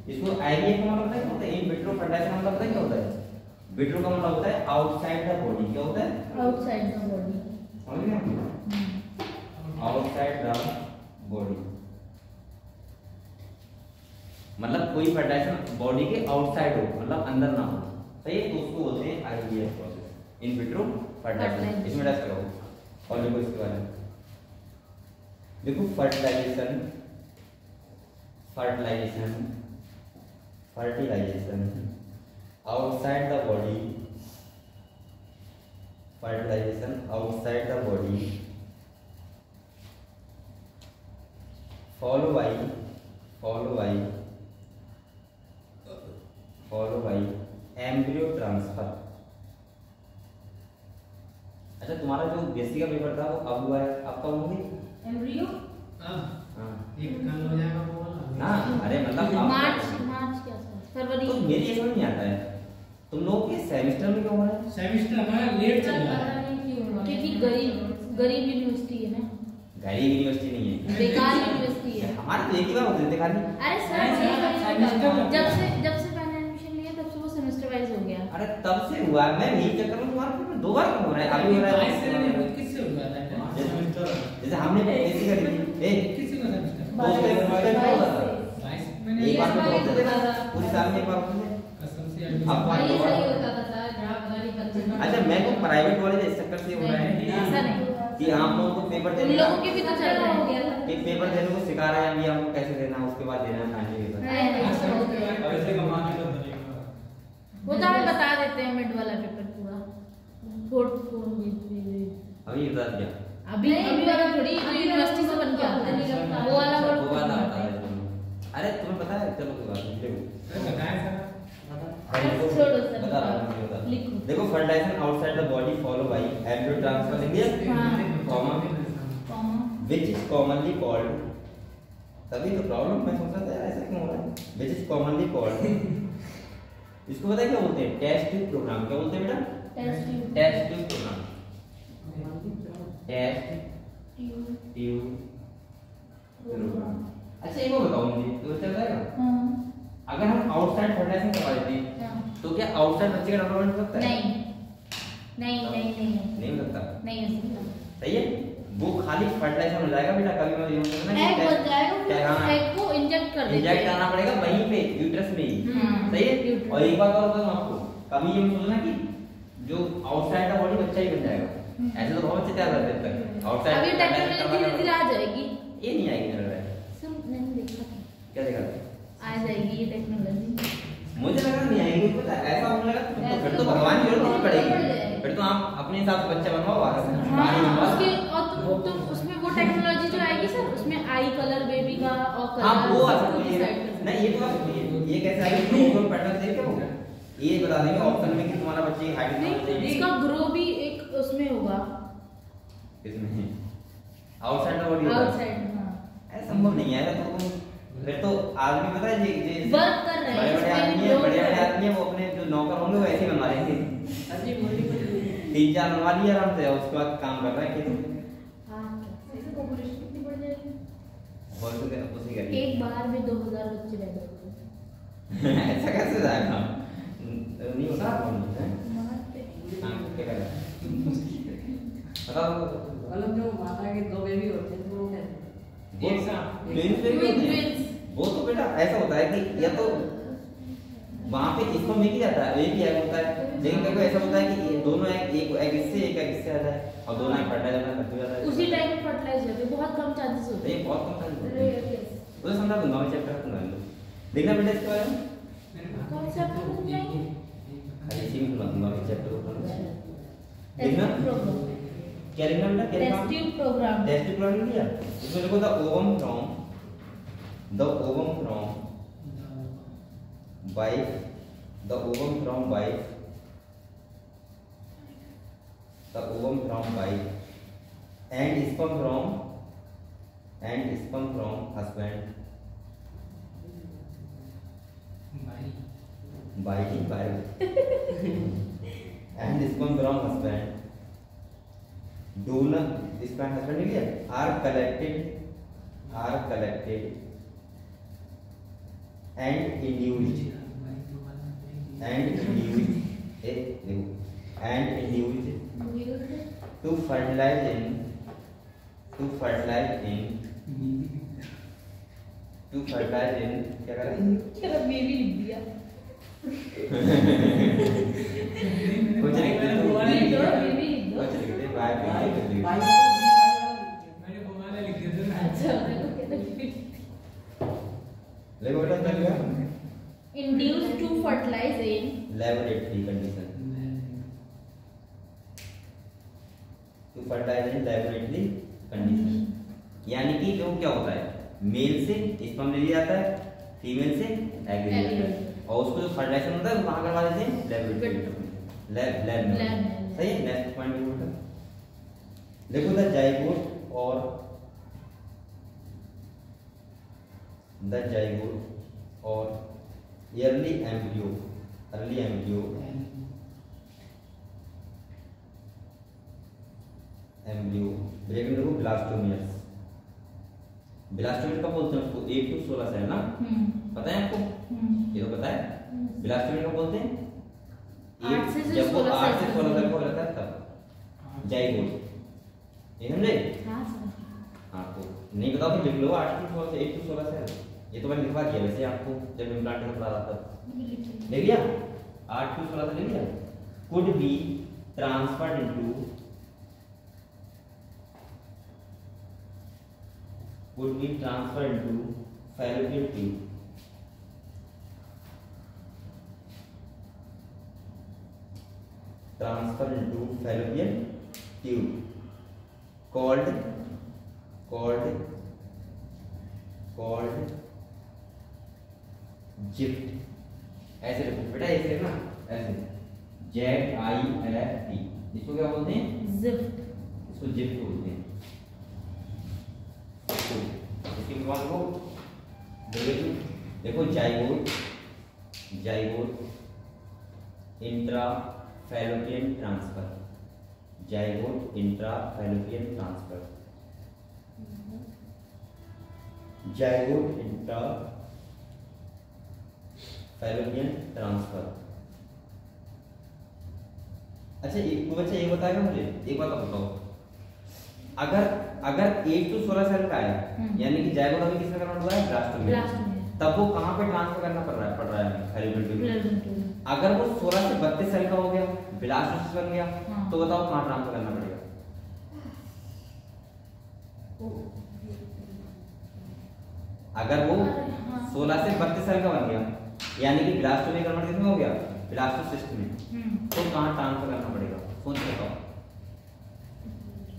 इसको IVF का मतलब क्या होता है, इन विट्रो फर्टिलाइजेशन मतलब पता है क्या होता है, विट्रो का मतलब होता है आउटसाइड द बॉडी, क्या होता है, आउटसाइड द बॉडी, समझ गए, आउटसाइड द बॉडी मतलब कोई फर्टिलाइजेशन बॉडी के आउटसाइड हो, मतलब अंदर ना हो, सही है, तो उसको बोलते हैं IVF process, in vitro fertilization. इसमें टेस्ट करो और देखो इसके बारे में, देखो fertilization, fertilization, fertilization outside the body, fertilization outside the body, follow by embryo transfer। अच्छा तुम्हारा जो बेसिक का पेपर था वो अब हुआ है, अब कब होंगे एम्ब्रियो, एक कल हो जाएगा वो वाला ना, अरे मतलब मार्च के आसपास, फरवरी। तो मेरी समझ नहीं आता है तुम लोग के सेमेस्टर में क्यों हो रहा है, सेमेस्टर हमारा लेट चल रहा है क्योंकि गरीब यूनिवर्सिटी है ना, गरीब यूनिवर्सिटी नहीं है, बेकार यूनिवर्सिटी है। हमारे तो एक ही बार होते थे खाली। अरे सर जब से मैंने एडमिशन लिया तब से वो सेमेस्टर वाइज हो गया। अरे तब से हुआ, मैं यही चक्कर में तुम्हारा पेपर 2 बार क्यों हो रहा है, अभी हो रहा है, किससे हुआ था सेमेस्टर, जैसे हमने ऐसी करी थी, किसी का सेमेस्टर एक बार में होते थे ना, पूरी साल में एक बार होते थे। कसम से अब वही सही होता था सर, ग्राफ गरीब बच्चे। अच्छा मैं तो प्राइवेट कॉलेज इस चक्कर से हो रहा है ऐसा नहीं कि आप लोगों को पेपर उन देने लोगों के भी तो चल रहा हो गया था। एक पेपर देने को सिखा रहे हैं, अभी आपको कैसे देना है, उसके बाद देना है फाइनल पेपर। ऐसे कमाने का तरीका वो तो हमें बता देते हैं मिड वाला पेपर पूरा। अभी बता दिया। अभी अभी वाला थोड़ी यूनिवर्सिटी से बन के आता है, वो वाला वर्ड वो वाला आता है। अरे तुम्हें पता है, चलो कोई बात नहीं, छोड़ो सर, बता रहा हूँ, बता। लिखो। देखो fertilization outside the body follow by embryo transfer लिख दिया, comma which is commonly called, तभी तो प्रॉब्लम मैं सोच रहा था ऐसा क्यों हो रहा है, व्हिच इज कॉमनली कॉल्ड, इसको पता है क्या बोलते हैं, टेस्ट ट्यूब प्रोग्राम। क्या बोलते हैं बेटा? Test tube program, test tube program. अच्छा एक बात बताओ मुझे, तो चल जाएगा अगर हम आउटसाइड फर्टिलाइजेशन करवा देते हैं तो क्या आउटसाइड बच्चे का डेवलपमेंट हो सकता है? नहीं हो सकता। सही है, वो खाली फर्टिलाइजेशन हो जाएगा बेटा, कभी मैं यूं करना एग बन जाएगा, फिर एग को इंजेक्ट कर देते हैं, इंजेक्ट करना पड़ेगा वहीं पे यूट्रस में ही। सही है। और एक बात और बताऊं आपको, कभी ये सोचना कि जो आउटसाइड का बॉडी बच्चा ही बन जाएगा, ऐसे तो बहुत अच्छे तैयार करते हैं तक आउटसाइड। अभी टेक्नोलॉजी धीरे-धीरे आ जाएगी, ये नहीं आएगी मेरे लिए। सब नहीं देखा क्या देखा? आ जाएगी ये टेक्नोलॉजी। मुझे लगा नहीं आएगी, पता है ऐसा होने लगा तो फिर तो भगवान की जरूरत नहीं पड़ेगी, फिर तो आप अपने हिसाब से बच्चा बनवाओ बाहर से। उसके और तो उसमें वो टेक्नोलॉजी जो आएगी सर, उसमें आई कलर बेबी का और कलर हाँ वो आ सकती है। नहीं ये तो आ सकती है, ये कैसे आएगी तो पैटर्न देख के होगा, ये बता देंगे ऑप्शन में कि तुम्हारा बच्चे की हाइट कितनी चाहिए। इसका ग्रो भी एक उसमें होगा, इसमें आउटसाइड का बॉडी आउटसाइड। हां ऐसा संभव नहीं है, तो फिर तो आदमी पता है ये वर्क कर रहे हैं, बड़े बड़े आदमी है वो अपने जो नौकर होंगे वो ऐसे ही बनवा लेंगे, 3-4 बनवा लिए आराम से, उसके बाद काम कर रहा है कि ऐसे पॉपुलेशन कितनी बढ़ जाएगी, बहुत से उसी करिए एक बार में 2000 बच्चे पैदा होंगे। ऐसा कैसे जाएगा, नहीं होता हां क्या कर रहा है बताओ। मतलब जो माता के 2 बेबी होते हैं तो वो ट्विंस वो तो बेटा ऐसा होता है कि या तो वहां पे इसको मिल जाता है, एक ही एग होता है, लेकिन कभी ऐसा होता है कि ये दोनों एग, एक एग इससे एक एग इससे आता है और दोनों एग फर्टाइल हो जाता है, उसी टाइम में फर्टिलाइज होते हैं, बहुत कम चांसेस होते नहीं बहुत कम टाइम होता है। वो समझा दूंगा मैं, चैप्टर खत्म कर दूंगा, देखना बेटा इसके बारे में हैं। कौन सा आपको समझाएंगे? अरे इसी में सुना दूंगा चैप्टर को देखना प्रोग्राम, क्या लिखना बेटा, क्या लिखना test tube program, test tube program लिख दिया। इसमें देखो the ovum from wife, the ovum from wife, the ovum from wife, and sperm from husband, biting by and sperm from husband, donor sperm husband लिख दिया, are collected and induced to fertilize in क्या कर रहे हैं, क्या baby लिख दिया, कुछ लिख दे तो बेबी लिख दो, कुछ लिख दे बाय मैंने वो वाला लिख दिया था। अच्छा मेरे को कहते ले बेटा क्या लिखा, induced to fertilize in laboratory condition, to fertilize in laboratory condition, यानी कि जो क्या होता है, मेल से स्पर्म ले लिया जाता है, फीमेल से एग ले लिया जाता है, और उसको जो फर्टिलाइजेशन होता है वो कहाँ करवा देते हैं, लेबोरेटरी लैब में। सही है, नेक्स्ट पॉइंट देखो द जाइगोट और early embryo ब्रेक में देखो ब्लास्टोमियर्स कब बोलते हैं उसको, 1 to 16 सेल ना, पता है आपको, ये तो पता है। ब्लास्टोमियर कब बोलते हैं, 8 से जब वो 8 से 16 सेल तक हो रहता है तब जाइगोट, ये समझे। हाँ सर, आपको नहीं बताओ तो लिख लो 8 to 16 से 1 to 16 सेल, ये तो मैंने लिखवा दिया वैसे आपको जब इम्प्लांट का पढ़ा था तब लिख लिया, 8 to 16 से लिख लिया। Could be transferred into fallopian tube, transfer into fallopian called gift. ऐसे लिखो बेटा, ऐसे ना, ऐसे ZIFT। इसको क्या बोलते हैं? जिफ्ट। इसको जिफ्ट बोलते हैं। इसके बाद वो देखो zygote intrafallopian transfer, zygote intrafallopian transfer, zygote intrafallopian transfer. अच्छा एक बच्चा ये बताएगा मुझे, एक बात बताओ, अगर 8 to 16 साल का है, यानी कि जाइगोट अभी किसमें करना हुआ है? ब्लास्ट में, तब वो कहाँ पे ट्रांसफर करना पड़ रहा है फैलोपियन ट्यूब। अगर वो 16 से 32 साल का हो गया, ब्लास्टोसिस बन गया, तो बताओ कहाँ ट्रांसफर करना पड़ेगा? अगर वो 16 से 32 साल का बन गया, यानी कि ब्लास्टोमी कन्वर्ट किसमें हो गया? ब्लास्टोसिस्ट में, तो कहाँ ट्रांसफर करना पड़ेगा? सोच बताओ,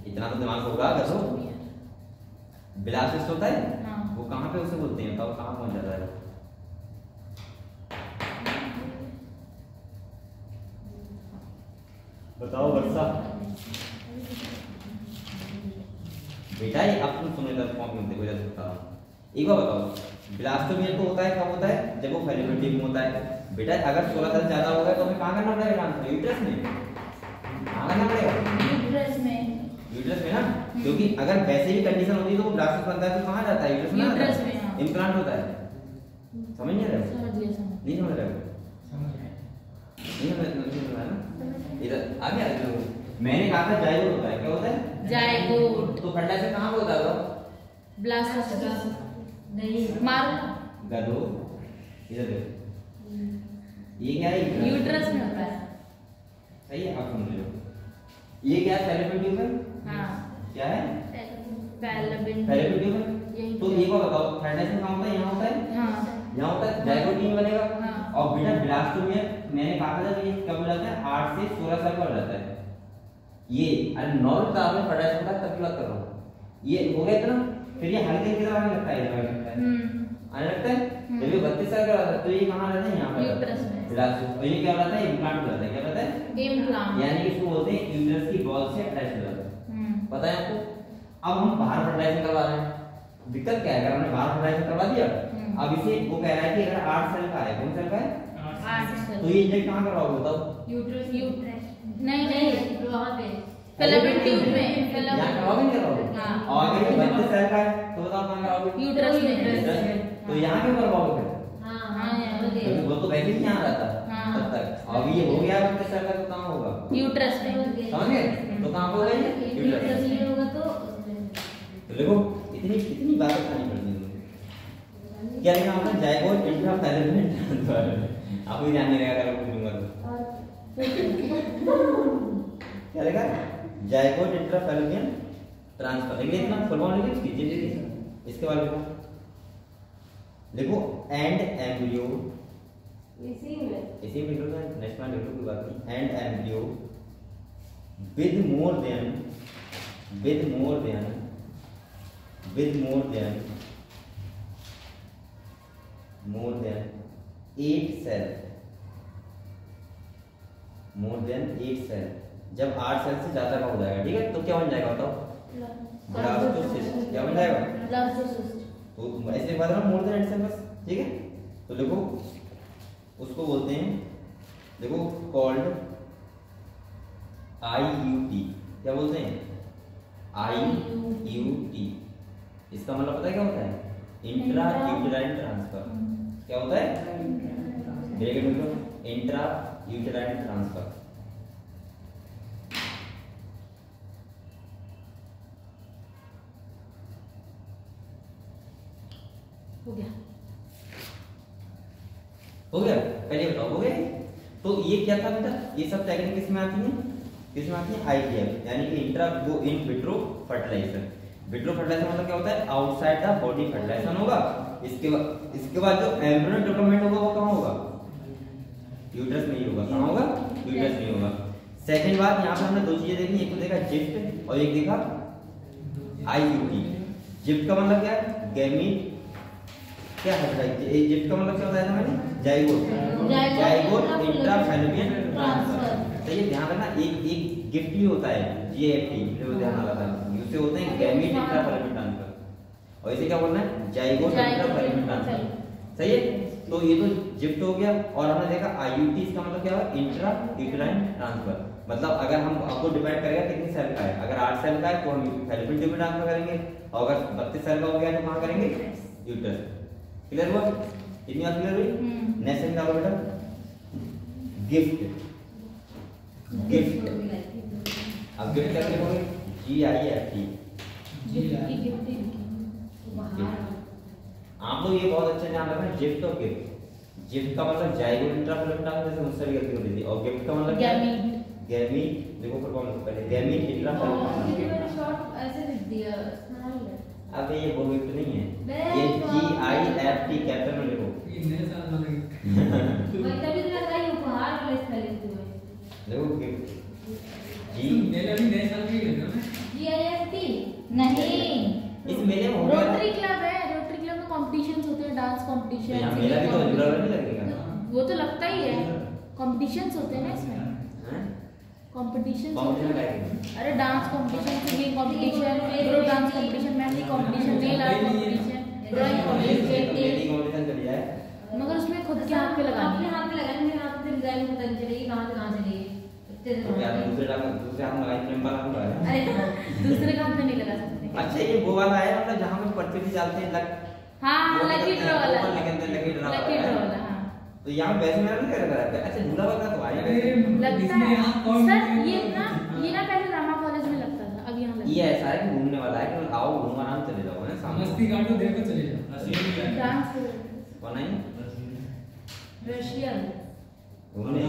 इतना तो दिमाग होगा। करो, ब्लास्टोसिस्ट होता है, वो कहाँ पे उसे बोलते हैं? बताओ कहाँ पहुंच जाता है? बताओ वर्षा। बेटा ये अब तुम सुने तो फॉर्म में देखो, जैसे बता रहा हूं, एक बार बताओ, ब्लास्टोमिया तो होता है, कब होता है? जब वो फैलोपियन ट्यूब में होता है। बेटा अगर 16 साल ज्यादा हो गया तो हमें कहाँ करना पड़ेगा ट्रांसफर? यूट्रस में। कहाँ करना पड़ेगा? यूट्रस में ना, क्योंकि अगर वैसे भी कंडीशन होती है तो वो ब्लास्टोसिस बनता है तो कहाँ जाता है? यूट्रस में इम्प्लांट होता है। समझ नहीं रहे हो? नहीं समझ रहे हो? नहीं समझ रहे ना? इधर आ गया। मैंने कहा था जाइगोट होता है, क्या होता है? जाइगोट। तो फर्टिलाइजेशन कहाँ पे होता है? ब्लास्टोसिस नहीं मार गधो, इधर देखो, ये क्या है? यूट्रस में होता है। सही है, आप समझ लो। ये क्या है? फैलोपियन ट्यूब है। हाँ, क्या है? फैलोपियन ट्यूब है। तो ये को बताओ, फर्टिलाइजेशन कहाँ होता है? यहाँ होता है। हाँ, यहाँ होता है, जाइगोट नहीं बनेगा। हाँ। और बेटा ब्लास्टोमिया मैंने कहा था ये कब हो जाता है? 8 से 16 साल का हो जाता है। ये अरे नॉर्मल का आपने फर्टिलाइजेशन होता है तब की बात कर रहा हूँ। ये हो गया इतना, फिर ये हल्के की तरह आने लगता है, आने लगता है। जब ये 32 साल का रहता है तो ये कहाँ रहता है? यहाँ पर यूट्रस में। ब्लास्टोसिस। और ये क्या रहता है? इम्प्लांट हो जाता है। क्या रहता है? इम्प्लांट। यानी कि इसको बोलते हैं यूट्रस की बॉल से अटैच हो जाता है। पता है आपको? अब हम बाहर फर्टिलाइजेशन करवा रहे हैं, दिक्कत क्या है? अगर हमने बाहर फर्टिलाइजेशन करवा दिया, अब इसे वो कह रहा है कि अगर 8 साल का है, कौन साल का है? 8 साल। तो ये इंजेक्ट कहाँ करवाओगे बताओ? यूट्रस नहीं वहाँ पे फैलोपियन ट्यूब में। यहाँ करवाओगे नहीं करवाओगे? हाँ। और अगर ये 32 साल का है तो बताओ कहाँ करवाओगे? यूट्रस में। तो यहाँ क्यों करवाओगे फिर? हाँ क्योंकि वो तो वैसे ही यहाँ रहता हाँ। तब तक। अब ये हो गया 32 साल का तो कहाँ होगा? यूट्रस में। समझ गए? तो कहाँ पे होगा ये? यूट्रस। होगा तो तो देखो इतनी बात बतानी पड़ती है। क्या लिखा होता है? Zygote intrafallopian transfer. आपको ध्यान नहीं रहेगा अगर पूछूंगा तो। क्या लिखा? Zygote intrafallopian transfer. लेकिन इतना फुल फॉर्म लिखिए इसकी, इसके बाद लिखो एंड एम्ब्रियो। इसी में लिख लो, नेक्स्ट में लिख लो, कोई बात नहीं। And embryo with more than 8 cell, जब 8 सेल से ज्यादा का हो जाएगा, ठीक है, तो क्या बन जाएगा बताओ? ब्लास्टोसिस्ट। क्या बन जाएगा? ब्लास्टोसिस्ट। तो ऐसे बात ना, मोर देन 8 सेल बस, ठीक है। तो देखो उसको बोलते हैं, देखो कॉल्ड IUT। क्या बोलते हैं? IUT। इसका मतलब पता है क्या होता है? Intra uterine transfer. क्या होता है? ब्रैकेट में इंट्रा यूटेराइन ट्रांसफर। हो गया। पहले बताओ हो गया। तो ये क्या था बेटा? ये सब टेक्निक किसमें आती है? IVF, यानी कि इंट्रा वो in vitro fertilization. Vitro fertilization मतलब क्या होता है? आउटसाइड द बॉडी फर्टिलाइजेशन होगा। इसके बाद जो एम्ब्रियो डेवलपमेंट होगा वो कहाँ होगा? यूट्रस में ही होगा। कहाँ होगा? यूट्रस में होगा। सेकंड बात, यहाँ पर हमने दो चीजें देखी, एक तो देखा जिफ्ट और एक देखा IUT। जिप्ट का मतलब क्या है? गैमीट क्या है भाई? जिप्ट का मतलब क्या होता है ना मैंने? Zygote intrafallopian transfer. तो ये ध्यान रखना, एक गिफ्ट भी होता है GIFT, जो ध्यान रखना है। उससे होते हैं गैमीट इंट्राफैलोपियन ट्रांसफर, और इसे क्या बोलना है? Zygote intrafallopian transfer. सही है। तो ये तो जिप्ट हो गया, और हमने देखा IUT, इसका मतलब क्या है? Intra uterine transfer. मतलब अगर हम आपको डिपेंड करेगा कितनी सेल का है। अगर 8 सेल का है तो हम फैलोपियन ट्यूब में ट्रांसफर करेंगे, और अगर 32 सेल का हो गया तो कहां करेंगे? यूट्रस। क्लियर हुआ? इतनी बात क्लियर हुई? नेक्स्ट क्या होगा बेटा? गिफ्ट। गिफ्ट अब गिफ्ट क्या लिखोगे? GIFT। आप लोग ये बहुत अच्छे ध्यान रखना, गिफ्ट और गिफ्ट। गिफ्ट का मतलब जाइगोट इंट्राफैलोपियन ट्रांसफर, जैसे मुझसे भी गलती हो रही थी, और गिफ्ट का मतलब क्या है? गैमीट। देखो फुल फॉर्म पहले, गैमीट इंट्राफैलोपियन। शॉर्ट ऐसे लिख दिया स्मॉल है। अब ये वो गिफ्ट नहीं है, ये GIFT कैपिटल में लिखो। ये नए साल वाला वही तभी तो लगा ये उपहार वाले स्पेलिंग हुए। देखो गिफ्ट जी। मेला भी नए साल के ही लगा ना। GIFT नहीं, इस मेले में हो गया रोटरी क्लब है। रोटरी क्लब में कॉम्पिटिशंस होते हैं, डांस तो कॉम्पिटिशन। यहाँ मेला भी तो जुड़ा हुआ नहीं लगेगा? वो तो लगता ही है, कॉम्पिटिशंस होते हैं ना इसमें। हैं? कॉम्पिटिशन कॉम्पिटिशन का है? अरे dance competition, singing competition, group dance competition, mehndi competition, nail art competition, drawing competition, mehndi competition चली जाए। मगर उसमें खुद के हाथ पे लगानी अपने है। हाथ पे लगाने, मेरे हाथ पे डिजाइन पता नहीं चलेगी कहां से कहां चली गई। तो क्या दूसरे हाथ में लगाई, प्रियंका हाथ में लगाया? अरे दूसरे का हाथ में नहीं लगा सकते। अच्छा ये वो वाला है मतलब जहाँ पे पर्चे भी डालते हैं लक। हाँ, लकी ड्रॉ वाला। लकी ड्रॉ लकी ड्रॉ वाला, हाँ। तो यहाँ वैसे मेरा नहीं कर रहा है। अच्छा झूला वाला तो आया है। लगता है सर, ये ना पहले रामा कॉलेज में लगता था, अब यहाँ लगता ये ऐसा है कि घूमने वाला है कि आओ घूम आराम चले जाओ है सामने। मस्ती काटो, देखो चले जाओ। है। डांस कौन है? रशियन घूमने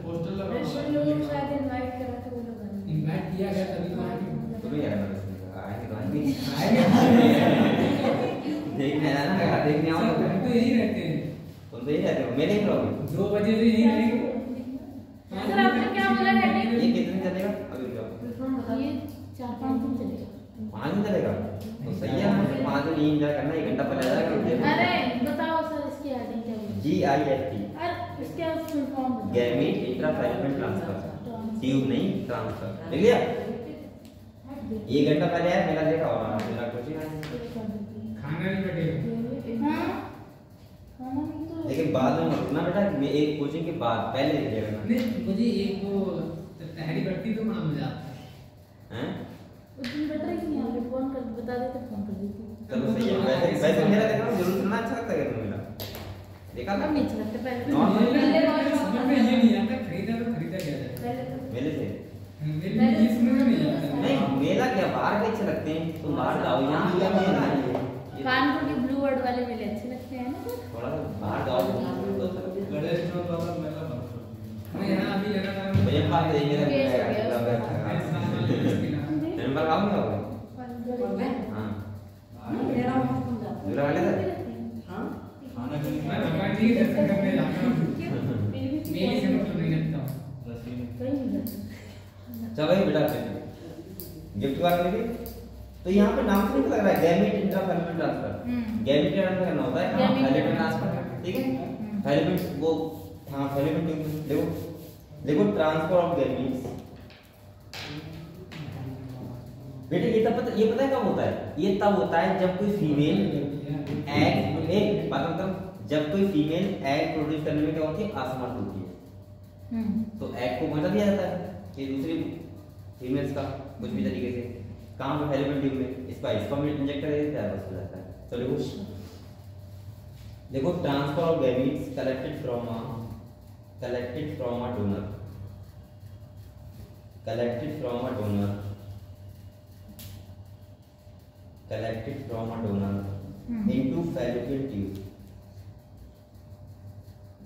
पोस्टर लगा रशियन लोग शायद इनवाइट कर रहे थे, वो लोग आए। इनवाइट किया गया तभी तो आए। तो भी यार आएंगे तो आएंगे। आएंगे। देखने आना ना, देखने आओ। हम तो यही रहते हैं। तुम तो यही रहते हो, मैं देख रहा हूँ। 2 बजे से यही रहेंगे। सर आपने क्या बोला हेडिंग? ये कितने चलेगा अभी? क्या ये 4-5 दिन चलेगा। 5 दिन चलेगा तो सही है। 5 दिन एंजॉय करना, 1 घंटा पहले जाएगा। अरे बताओ सर, इसकी हेडिंग क्या बोली? GIFT अरे इसके फुल फॉर्म बताओ। Gamete intrafallopian transfer. ट्यूब नहीं, ट्रांसफर। देख लिया? 1 घंटा पहले है मेरा देखा होगा मेरा कुछ नहीं। खाना नहीं बैठेगा। हाँ, खाना नहीं तो लेकिन बाद में मत ना बेटा, मैं एक कोचिंग के बाद पहले लीजिएगा ना। नहीं, मुझे एक वो तहरी बढ़ती तो बड़ा मजा आता है। हैं? उस दिन बेटर ही नहीं आगे फोन कर बता देते, फोन कर देती। चलो सही है। वैसे वैसे मेरा देखा जरूर सुनना अच्छा लगता है मेरा। देखा अब ना नहीं चलते पहले। नॉर्मल समझ में ये नहीं आता, खरीदा तो खरीदा क्या जाए। पहले तो मेले से मेरे लिए ये समझ में नहीं आता। नहीं, मेला क्या बाहर के अच्छे लगते हैं। तुम बाहर जाओ, यहाँ क्या मेला है ये? कानपुर के ब्लू वर्ड वाले मेले अच्छे लगते हैं ना। थोड़ा सा बाहर जाओ तो गणेश चौथ वाला मेला बंद कर मैं यहाँ अभी लगा था। भैया बात देंगे ना। केस हो गया उसका। नंबर आओ ना आओ। मैं हाँ मेरा वहाँ खुल जाता है। जुड़ा वाले था। हाँ खाना के लिए मैं भगवान जी के दर्शन करने जाता हूँ। मेरी से मतलब नहीं रखता हूँ। चलो ये बेटा गिफ्ट वाला लेके तो यहाँ पे नाम से नहीं लग रहा है gamete intrafallopian transfer. Gamete transfer करना होता है फैलोपियन ट्रांसफर। ठीक है, फैलोपियन वो हाँ फैलोपियन देखो देखो ट्रांसफर ऑफ गैमीट्स। बेटे ये पता है कब होता है? ये तब होता है जब कोई फीमेल एग जब कोई फीमेल एग प्रोड्यूस करने में क्या होती है? असमर्थ होती है। तो एग को बचा दिया जाता है कि दूसरी फीमेल्स का कुछ भी तरीके से कहाँ पे फैलोपियन ट्यूब में इसका इंजेक्ट कर देता है, बस हो जाता है। चलो देखो transfer of gametes collected from a donor into fallopian tube.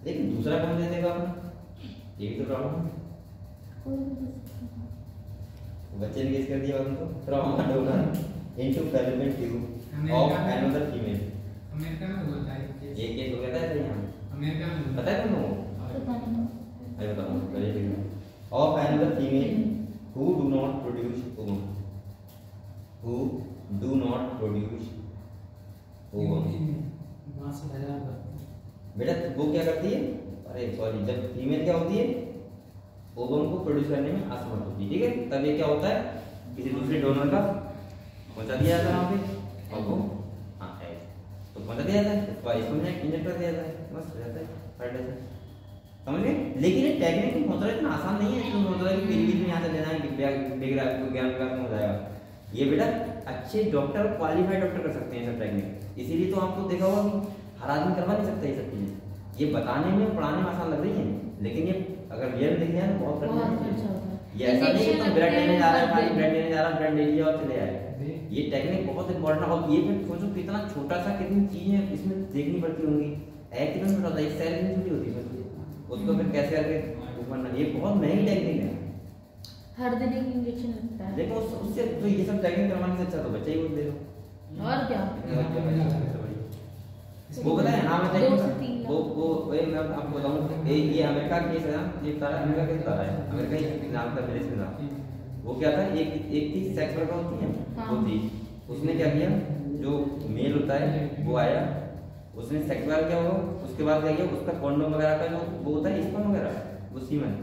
लेकिन दूसरा कौन दे देगा अपना? ये भी तो प्रॉब्लम है। बच्चे ने गेस कर दिया उनको from a donor into fallopian tube of another female. America में हुआ था ये केस हो गया था ऐसे यहाँ अमेरिका में हुआ पता है तुमको? पता नहीं। अरे बताओ पहले of another female who do not produce ovum. who do not produce ovum। वहाँ से लगा बेटा वो क्या करती है, अरे सॉरी, जब फीमेल क्या होती है ओवम को प्रोड्यूस करने में असमर्थ होती है, ठीक है, तब ये क्या होता है किसी दूसरे डोनर का पहुंचा दिया जाता है वहाँ पे और वो हाँ है तो पहुंचा दिया जाता है, इसको इंजेक्ट कर दिया जाता है, बस हो जाता है, फट जाता है, समझ गए। लेकिन ये टेक्निक मतलब इतना आसान नहीं है, इसमें मतलब कि बीच में यहाँ से लेना है ज्ञान विकास में हो जाएगा। ये बेटा अच्छे डॉक्टर, क्वालिफाइड डॉक्टर कर सकते हैं सब टेक्निक, इसीलिए तो आपको देखा होगा कि हर आदमी करवा नहीं सकता ये सब चीजें। ये बताने में पढ़ाने में आसान लग रही है, लेकिन ये अगर रियल में देखना है तो बहुत कठिन है। ये ऐसा नहीं कि तुम ब्लड लेने जा रहा है, खाली ब्लड लेने जा रहा है, ब्लड ले लिया और चले आए। ये टेक्निक बहुत इंपॉर्टेंट है। और ये फिर सोचो कितना छोटा सा, कितनी चीजें इसमें देखनी पड़ती होंगी। एक कितना छोटा होता है, एक सेल कितनी छोटी होती है, उसको फिर कैसे करके ऊपर, ये बहुत महंगी टेक्निक है। हर दिन एक इंजेक्शन लगता है। देखो उससे तो ये सब टेक्निक करवाने से अच्छा तो बच्चा ही बोल दे दो। और क्या वो पता है, हाँ मैं 2 से 3 लाख। वो मैं आपको बताऊं, ये अमेरिका केस है ना, ये सारा अमेरिका केस बता रहा है, अमेरिका ही नाम का विलेज में था। वो क्या था, एक थी सेक्स वर्कर होती है, वो थी, उसने क्या किया, जो मेल होता है वो आया, उसने सेक्स वर्क किया होगा, उसके बाद क्या किया, उसका कॉन्डोम वगैरह का जो वो होता है स्पर्म वगैरह, वो सीमेन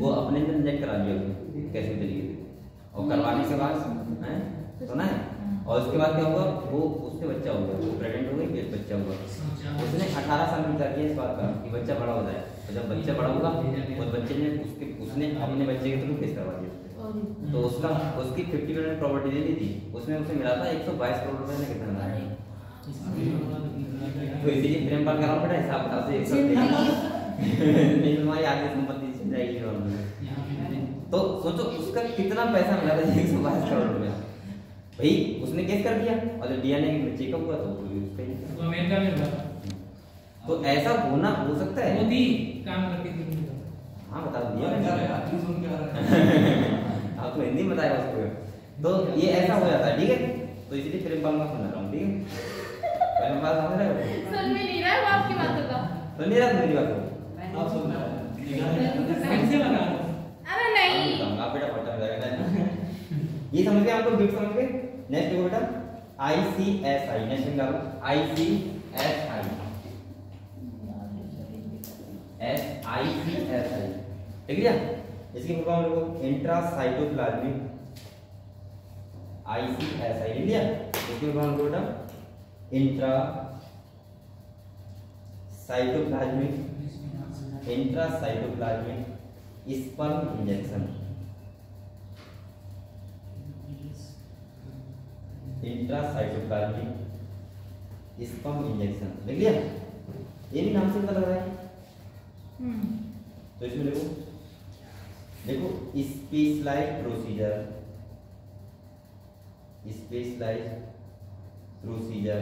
वो अपने अंदर इंजेक्ट करा लिया उसने कैसे तरीके से, और करवाने के बाद हैं सुना है, और उसके बाद क्या हुआ, वो उससे बच्चा हो गया, वो प्रेग्नेंट हो गई, फिर बच्चा हुआ। उसने 18 साल में विचार किया इस बात का कि बच्चा बड़ा हो जाए, और जब बच्चा बड़ा होगा उस बच्चे ने उसने अपने बच्चे के थ्रू केस करवा दिया, तो उसकी 50% प्रॉपर्टी दे दी थी, उसमें उसे मिला था 122 करोड़ रुपए ने, कितना मिला है। तो इसीलिए प्रेम पाल कराना पड़ा, हिसाब किताब से नहीं तुम्हारी आगे संपत्ति छिन जाएगी। तो सोचो उसका कितना पैसा मिला था, 122 करोड़ रुपए भाई, उसने केस कर दिया, और जब डीएनए में चेकअप हुआ तो उसका ही तो अमेरिका में हुआ। तो ऐसा होना हो सकता है। मोदी काम करती थी। हाँ बता दिया आप तो हिंदी में बताया उसको, तो ये ऐसा हो जाता है, ठीक है। तो इसीलिए फिल्म बाल में सुना रहा हूँ, ठीक है, पहले बात समझ रहे हो, सुन भी नहीं रहा है वो आपकी बातों का, तो नहीं रहा मेरी बात को, आप सुन कैसे बना? अरे नहीं आप बेटा पता लगाना ये समझ गए, आपको बिट समझ गए। नेक्स्ट देखो बेटा ICSI, नेक्स्ट निकालो ICSI, ठीक है, इसकी फुल फॉर्म लिखो इंट्रासाइटोप्लाज्मिक, ICSI लिख लिया, इसकी फुल फॉर्म लिखो बेटा intracytoplasmic sperm injection, intracytoplasmic sperm injection लिख लिया। ये भी नाम से पता लग रहा है। तो इसमें देखो specialized procedure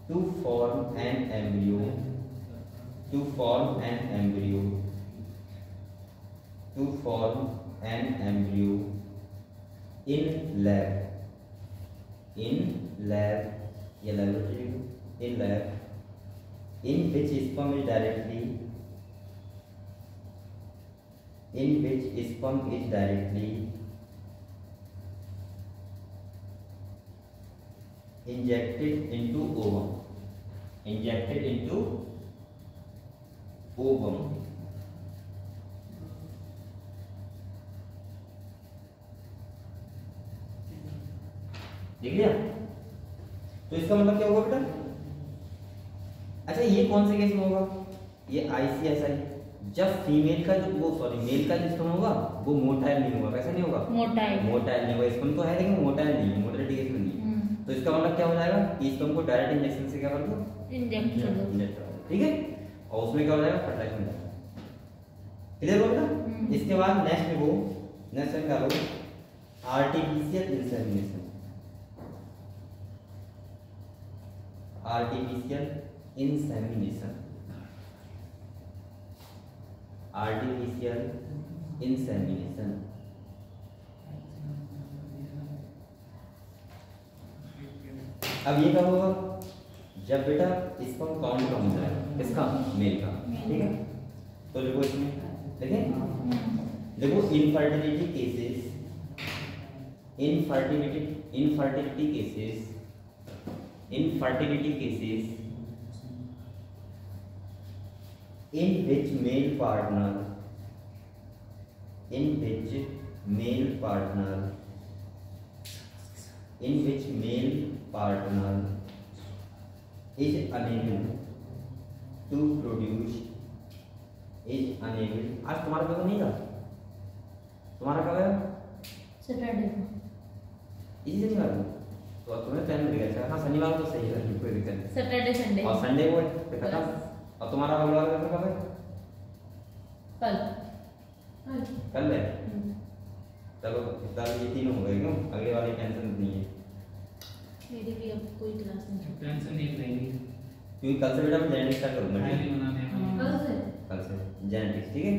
to form an embryo in lab in which sperm is directly injected into ovum, देख लिया। तो इसका मतलब क्या होगा बेटा, अच्छा ये कौन से केस में होगा, ये ICSI, जब फीमेल का जो मेल का जो स्पर्म होगा वो मोटाइल नहीं होगा, कैसा नहीं होगा, मोटाइल नहीं होगा, स्पर्म तो है लेकिन मोटाइल नहीं है, मोटाइलिटी केस में नहीं। तो इसका मतलब क्या हो जाएगा, इस स्पर्म को डायरेक्ट इंजेक्शन से क्या कर दो, इंजेक्ट कर दो, ठीक है, और उसमें क्या हो जाएगा, फर्टिलाइजेशन हो जाएगा, क्लियर हो बेटा। इसके बाद नेक्स्ट क्या लो, आर्टिफिशियल इंसेमिनेशन, अब ये कब होगा, जब बेटा स्पर्म काउंट कम हो जाएगा, किसका, मेल का, ठीक है। तो देखो इसमें देखो infertility cases infertility cases in which male partner is unable to produce आज तुम्हारा पेपर नहीं था, तुम्हारा कब है? सैटरडे को इसी शनिवार को, तो अब तुम्हें टाइम मिल गया। हाँ शनिवार को सही है, कोई दिक्कत नहीं। सैटरडे संडे और संडे को है फिर खत्म। और तुम्हारा रविवार का कब है? कल कल है। चलो इस साल ये तीनों हो गए, क्यों अगले वाली टेंशन नहीं है, मेरी भी अब कोई क्लास नहीं है। टेंशन नहीं रहेगी क्योंकि कल से बेटा मैं जेनेटिक्स स्टार्ट करूंगा। फाइनली बनाने हैं। कल से जेनेटिक्स, ठीक है।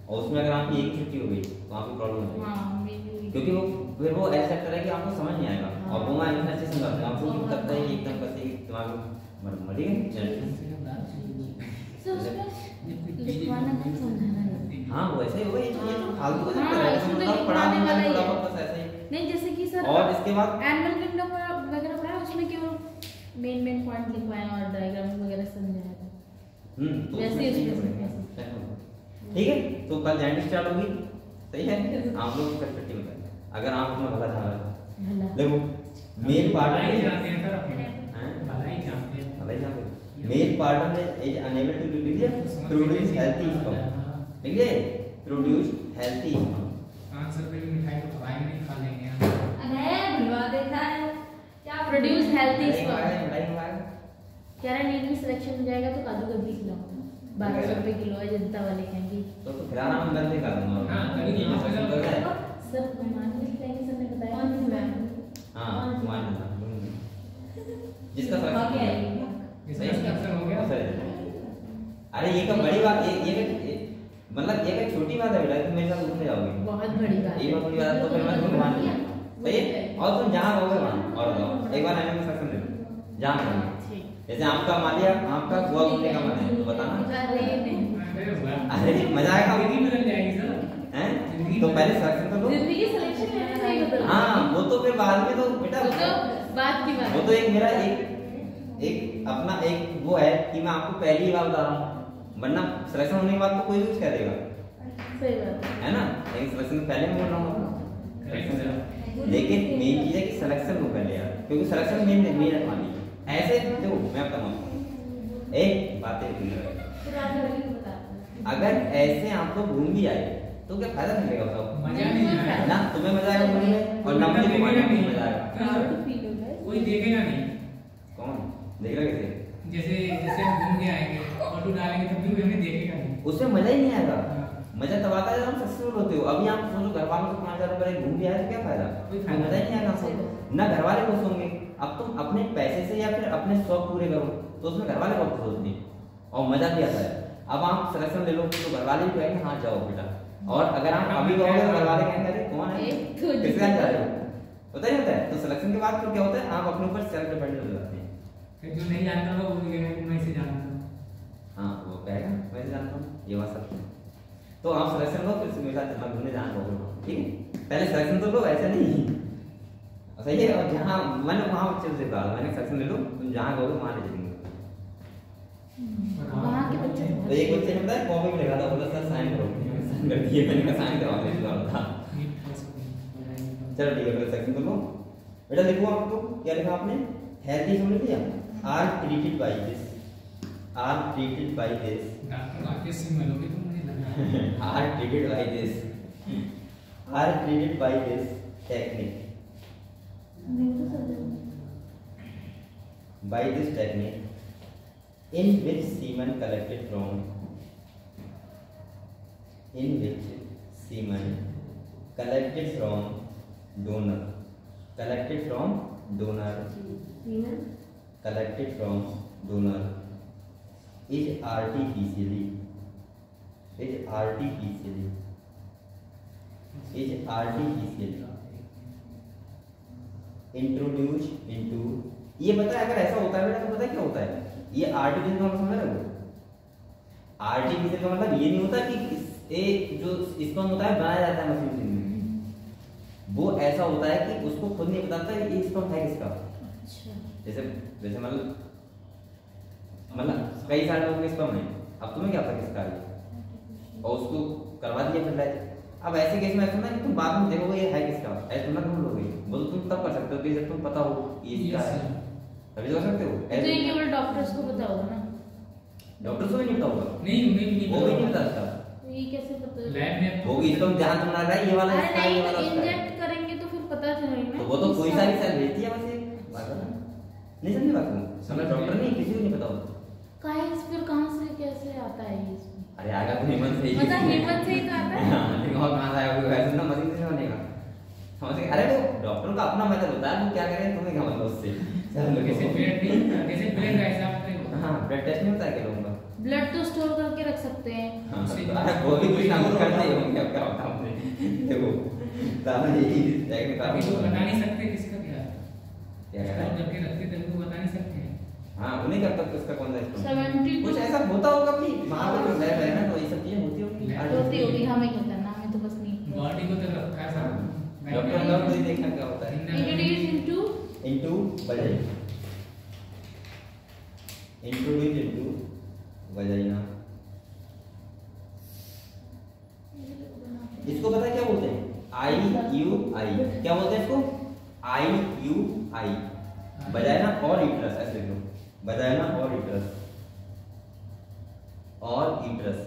और उसमें अगर आपकी एक छुट्टी हो गई तो आपको प्रॉब्लम हो जाएगी, हाँ मेरी भी। क्योंकि वो फिर वो ऐसा करता है कि आपको समझ नहीं आएगा। और वो मैं इतना अच्छे समझाता हूं आपको कि करता है कि एकदम कैसे दिमाग में मर ठीक है जेनेटिक्स। सर उसमें लिखवाना नहीं समझाना है। हाँ वो ऐसे ही होगा, ये तो फालतू का हाँ, चक्कर है, इसमें तो मतलब पढ़ा लिखवाने वाला ही थोड़ा है। बहुत बस ऐसे ही। नहीं जैसे कि सर और इसके बाद एनुअल किंगडम वगैरह पढ़ा, उसमें केवल मेन पॉइंट लिखवाए और डायग्राम वगैरह समझाया था। तो वैसे उसमें ही ठीक उसमें है। ठीक है, तो कल जेनेटिक्स स्टार्ट होगी, सही है। आप लोग कल छुट्टी बताएं अगर आप अपना भला चाह रहे हो। भला देखो मेल पार्टनर भलाई जानते हैं सर अपने, हैं भलाई जानते हैं। भलाई जानते हैं। Male partner is unable to produce healthy sperm, ठीक है, प्रोड्यूस हेल्थी स्पर्म। 5 रुपए की मिठाई तो खवाएंगे नहीं, खा लेंगे हम। अरे भुलवा देता है क्या प्रोड्यूस हेल्थी नहीं स्पर्म। नहीं कह रहा नीट में सिलेक्शन हो जाएगा तो काजू कतली खिलाऊंगा। 1200 रुपए किलो है, जनता वाले कहेंगे तो खिलाना मैं बंद नहीं कर दूंगा। हाँ, कभी नहीं हो सकता। सर मान के खिलाएंगे, सर ने बताया। कौन सी मैम? हां मान लेना जिसका खा फर्क के आएगी। इसका इंस्ट्रक्शन हो गया। अरे ये क्या बड़ी बात, ये मतलब ये क्या छोटी बात है बेटा, तुम मेरे साथ घूमने जाओगे। बहुत बड़ी बात ये बड़ी बात तो फिर मैं तुम्हें मान लूंगा, सही है। और तुम जहां रहोगे वहां और बताओ एक बार एनिमल सेक्शन ले लो जहां रहोगे। ठीक। जैसे आपका मान लिया आपका गोवा घूमने का मन है तो बताना। अरे नहीं, अरे मजा आएगा जिंदगी बदल जाएगी सर। हैं, तो पहले सिलेक्शन तो लो। जिंदगी सिलेक्शन लेने से ही बदल हाँ वो तो फिर बाद में तो बेटा वो तो बात की बात वो तो एक मेरा एक अपना एक वो है कि मैं आपको पहली ही बार बता रहा हूँ, वरना सिलेक्शन होने के बाद तो कोई भी कुछ कह देगा, सही बात है ना। लेकिन सिलेक्शन पहले मैं बोल रहा हूँ, लेकिन मेन चीज है कि सिलेक्शन को पहले यार, क्योंकि सिलेक्शन मेन रखवानी है। ऐसे देखो मैं बताऊँ एक बात है, अगर ऐसे आप लोग घूम भी आए तो क्या फायदा मिलेगा बताओ? मजा नहीं आएगा ना तुम्हें मजा आएगा घूमने में और ना मुझे घुमाने में मजा आएगा। प्राउड फील होगा। कोई देखेगा नहीं। कौन देख रहा कैसे? जैसे जैसे हम घूम के आएंगे फोटो डालेंगे तब भी कोई हमें देखेगा नहीं। उसमें मजा ही नहीं आएगा। मजा तब आता है जब हम सक्सेसफुल होते हो। अभी आप सोचो घर वालों को 5000 रुपए घूम के आए तो क्या फायदा? कोई फायदा मजा ही नहीं आएगा आपको, ना घर वाले खुश होंगे। अब तुम अपने पैसे से या फिर अपने शौक पूरे करो तो उसमें घर वाले बहुत खुश होते हैं और मजा भी आता है। अब आप सिलेक्शन ले लो तो घर वाले भी कहेंगे हाँ जाओ बेटा, और अगर आप अभी कहोगे तो घर वाले कहेंगे अरे कौन है किसके साथ जा रहे हो, होता ही होता है। तो सिलेक्शन के बाद फिर क्या होता है, आप अपने ऊपर सेल्फ डिपेंडेंट हो जाते हैं। फिर जो नहीं जानता होगा वो भी कहेगा कि मैं इसे जानता हूँ। हाँ वो कहेगा मैं इसे जानता हूँ, ये बात सच है। तो आप सिलेक्शन लो फिर मेरे साथ चलना घूमने जाना होगा, ठीक है। पहले सिलेक्शन तो लो, ऐसे नहीं सही है। और जहाँ मैंने वहाँ बच्चे से कहा मैंने सिलेक्शन ले लो, तुम जहाँ कहोगे वहाँ ले चलेंगे। वहाँ के बच्चे तो एक बच्चे ने बताया कॉपी में लिखा था, बोला सर साइन करो, साइन कर दिए। मैंने कहा साइन करवा दे था। चलो ठीक है, पहले सेक्शन कर लो बेटा। लिखो आपको क्या लिखा आपने, हेल्थी समझ लिया। Are treated by this, are treated by this, doctor Rakesh Singh मिलोगे तो मुझे लगा are treated by this, are treated by this technique, by this technique in which semen collected from donor is artificially introduced into, ये पता है अगर ऐसा होता है बेटा तो पता है क्या होता है, ये आर्टिफिशियल का मतलब समझ रहे हो। आर्टिफिशियल का मतलब ये नहीं होता कि जो स्पर्म होता है बनाया जाता है मशीन में, वो ऐसा होता है कि उसको खुद नहीं बताता ये स्पर्म है किसका। अच्छा। जैसे जैसे मतलब कई सारे लोगों के स्पर्म है, अब तुम्हें क्या पता किसका है, और उसको करवा दिया फिर। अब ऐसे केस में ऐसा ना कि तुम बाद में देखोगे ये है किसका, ऐसे तुम ना ढूंढ लोगे, वो तो तुम तब कर सकते हो कि जब तुम पता हो ये इसका है, तभी तो कर सकते हो। तो ये केवल डॉक्टर्स को पता होगा ना? डॉक्टर को भी नहीं पता होगा, नहीं उन्हें भी वो भी नहीं बता सकता। तो ये कैसे पता लैब में होगी तो ध्यान तुम ना रहा ये वाला अरे इसका है, ये वाला नहीं, उसका है। इंजेक्ट करेंगे तो फिर पता चलेगा ना। तो वो तो कोई इसका- सारी सेल भेजती है बस, ये बात है ना। नहीं समझी बात को, मतलब डॉक्टर नहीं, किसी को नहीं पता होता। काहे फिर कहाँ से कैसे आता है ये इसमें? अरे आएगा तो हिम्मत से ही, मतलब हिम्मत से ही तो आता है। हाँ, लेकिन और कहाँ से आएगा, कोई वैसे ना मशीन से बनेगा, समझ गए। अरे वो डॉक्टर का अपना मेथड होता है, वो क्या करें तुम्हें क्या मतलब उससे। कैसे ब्लड नहीं कैसे ब्लड का हिसाब करें। हाँ ब्लड टेस्ट नहीं होता है क्या लोगों का। ब्लड तो स्टोर करके रख सकते हैं। हाँ, अरे वो भी कुछ ना कुछ करते ही होंगे, अब क्या होता है हमने। देखो दादा यही जाएंगे अभी तो तो बता नहीं सकते किसका क्या है। क्या कह रहा है? करके रखते थे उनको बता नहीं सकते हैं। हाँ उन्हें क्या पता उसका कौन सा स्टोन। 72 कुछ ऐसा होता होगा कि वहाँ पे जो लैब है ना, तो ये सब चीजें होती होगी। लैब होती होगी, हमें क्या करना, हमें तो बस नहीं। बॉडी को तो रखा है सब। डॉक्टर लोग भी देखना क्या होता है। Introduce into vagina, introduce into vagina. इसको पता है क्या बोलते हैं? IUI, क्या बोलते हैं इसको? IUI, वजाइना और यूट्रस, ऐसे लिखो, वजाइना और यूट्रस, और यूट्रस।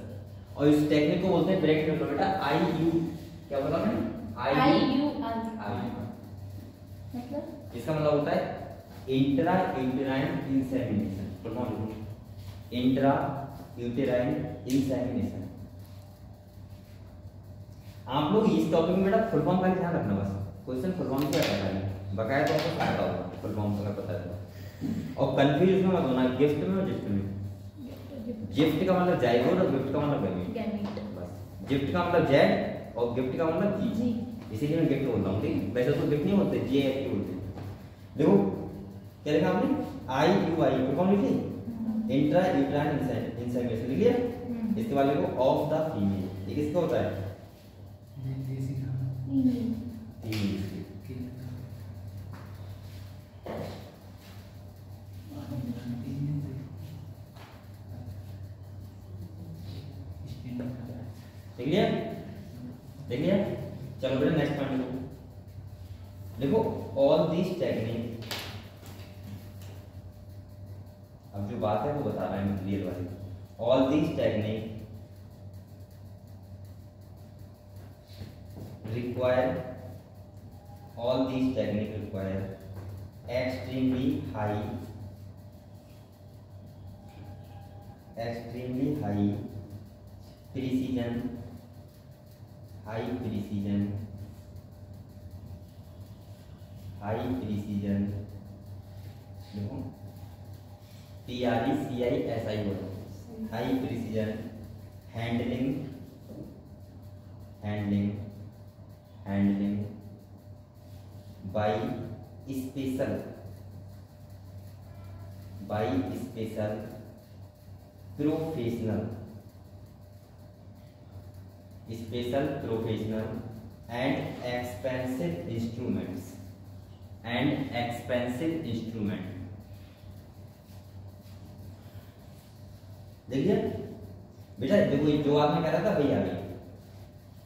और इस टेक्निक को बोलते हैं ब्रैकेट में लो बेटा, IU, क्या बोला मैंने? IUI मतलब इसका मतलब होता है intra uterine insemination. Intra uterine insemination. आप लोग इस टॉपिक में बेटा फुल फॉर्म का ध्यान रखना, बस क्वेश्चन फुल फॉर्म क्या पता है, बकाया तो आपको फायदा होगा फुल फॉर्म का पता है तो। और कंफ्यूज मत होना गिफ्ट में और गिफ्ट में। गिफ्ट का मतलब जायगोट और गिफ्ट का मतलब गैमीट। गैमीट। बस गिफ्ट का मतलब जेड और गिफ्ट का मतलब जी, इसीलिए मैं गिफ्ट बोल रहा हूँ, ठीक। वैसे तो गिफ्ट नहीं बोलते, JFT बोलते हैं। देखो क्या लिखा आपने? IUI फुल फॉर्म लिखी, इंट्रा यूटेराइन इंसेमिनेशन लिख लिया। इसके बाद लिखो ऑफ द फीमेल, ये किसका होता है? देसी खाना फीमेल। देख लिया, देख लिया। चलो बेटा नेक्स्ट पॉइंट देखो, देखो ऑल दिस टेक्निक। अब जो बात है वो बता रहा है मैं क्लियर वाली। All this technique require, all these techniques require extremely high precision, high precision, देखो PRECISI बोलो, high precision handling by special professional and expensive instruments देखिए बेटा, देखो जो आपने कह रहा था वही आ गई,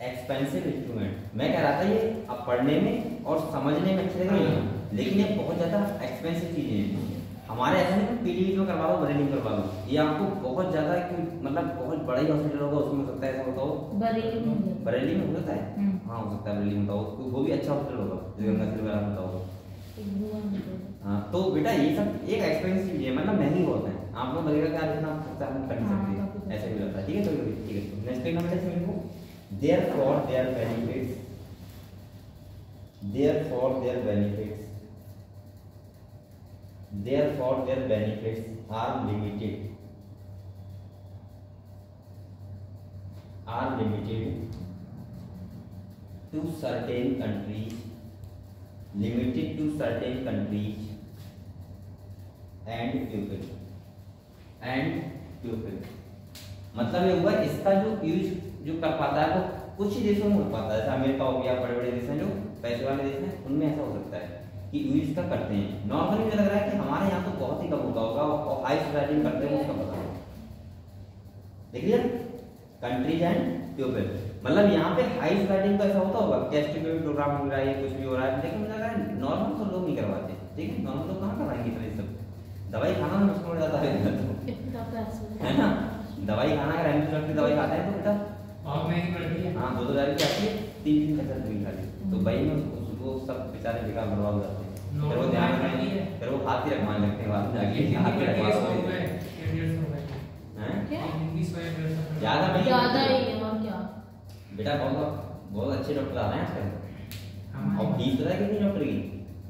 एक्सपेंसिव इंस्ट्रूमेंट। मैं कह रहा था ये अब पढ़ने में और समझने में अच्छे लगेगा, लेकिन ये बहुत ज्यादा एक्सपेंसिव चीजें हैं। हमारे ऐसा नहीं पीलीभीत में करवा लो, बरेली में करवा लो, ये आपको बहुत ज्यादा मतलब बहुत बड़ा ही हॉस्पिटल होगा, उसमें हो सकता है ऐसा होता हो। बरेली में होता है, हाँ हो सकता है बरेली में होता हो, वो भी अच्छा हॉस्पिटल होगा जो गंगा सिर वाला होता होगा। हाँ तो बेटा ये सब एक एक्सपेंसिव चीज है, मतलब महंगी बहुत है। आप लोग लगेगा कि आज इतना खर्चा हम कर नहीं सकते, ऐसे भी होता है। ठीक है, तो ठीक है। नेक्स्ट पेज नंबर इसमें लिखो, therefore their benefits are limited to certain countries and people। मतलब ये हुआ इसका जो यूज जो कर पाता है वो कुछ ही देशों में हो पाता है, जैसे अमेरिका हो गया, बड़े बड़े देश हैं जो पैसे वाले देश हैं उनमें ऐसा हो सकता है कि यूज का करते हैं। नॉर्मली मुझे लग रहा है कि हमारे यहाँ तो बहुत ही कम होगा और हाई सोसाइटी में करते हैं उसका पता है। देखिए कंट्रीज एंड पीपल, मतलब यहाँ पे हाई सोसाइटी में ऐसा होता होगा टेस्ट में प्रोग्राम हो रहा है कुछ भी हो रहा है, लेकिन मुझे लग रहा है नॉर्मल तो लोग नहीं करवाते। ठीक है, नॉर्मल लोग कहाँ करवाएंगे इतना ये सब, दवाई खाना में मुश्किल हो जाता है ना। दवाई खाना अगर एंटीबायोटिक की दवाई खाते हैं तो बेटा और महंगी पड़ती है। हाँ 2,000 की आती है, 3 हजार की खाली तो भाई में उसको सब बेचारे बेकार बर्बाद हो जाते हैं। फिर वो ध्यान में फिर वो हाथ ही रखवाने लगते हैं बाद में जाके हाथ ही रखवा ज्यादा नहीं ज्यादा ही है और क्या बेटा, बहुत अच्छे डॉक्टर आ रहे हैं आजकल। और फीस पता है कितनी डॉक्टर की?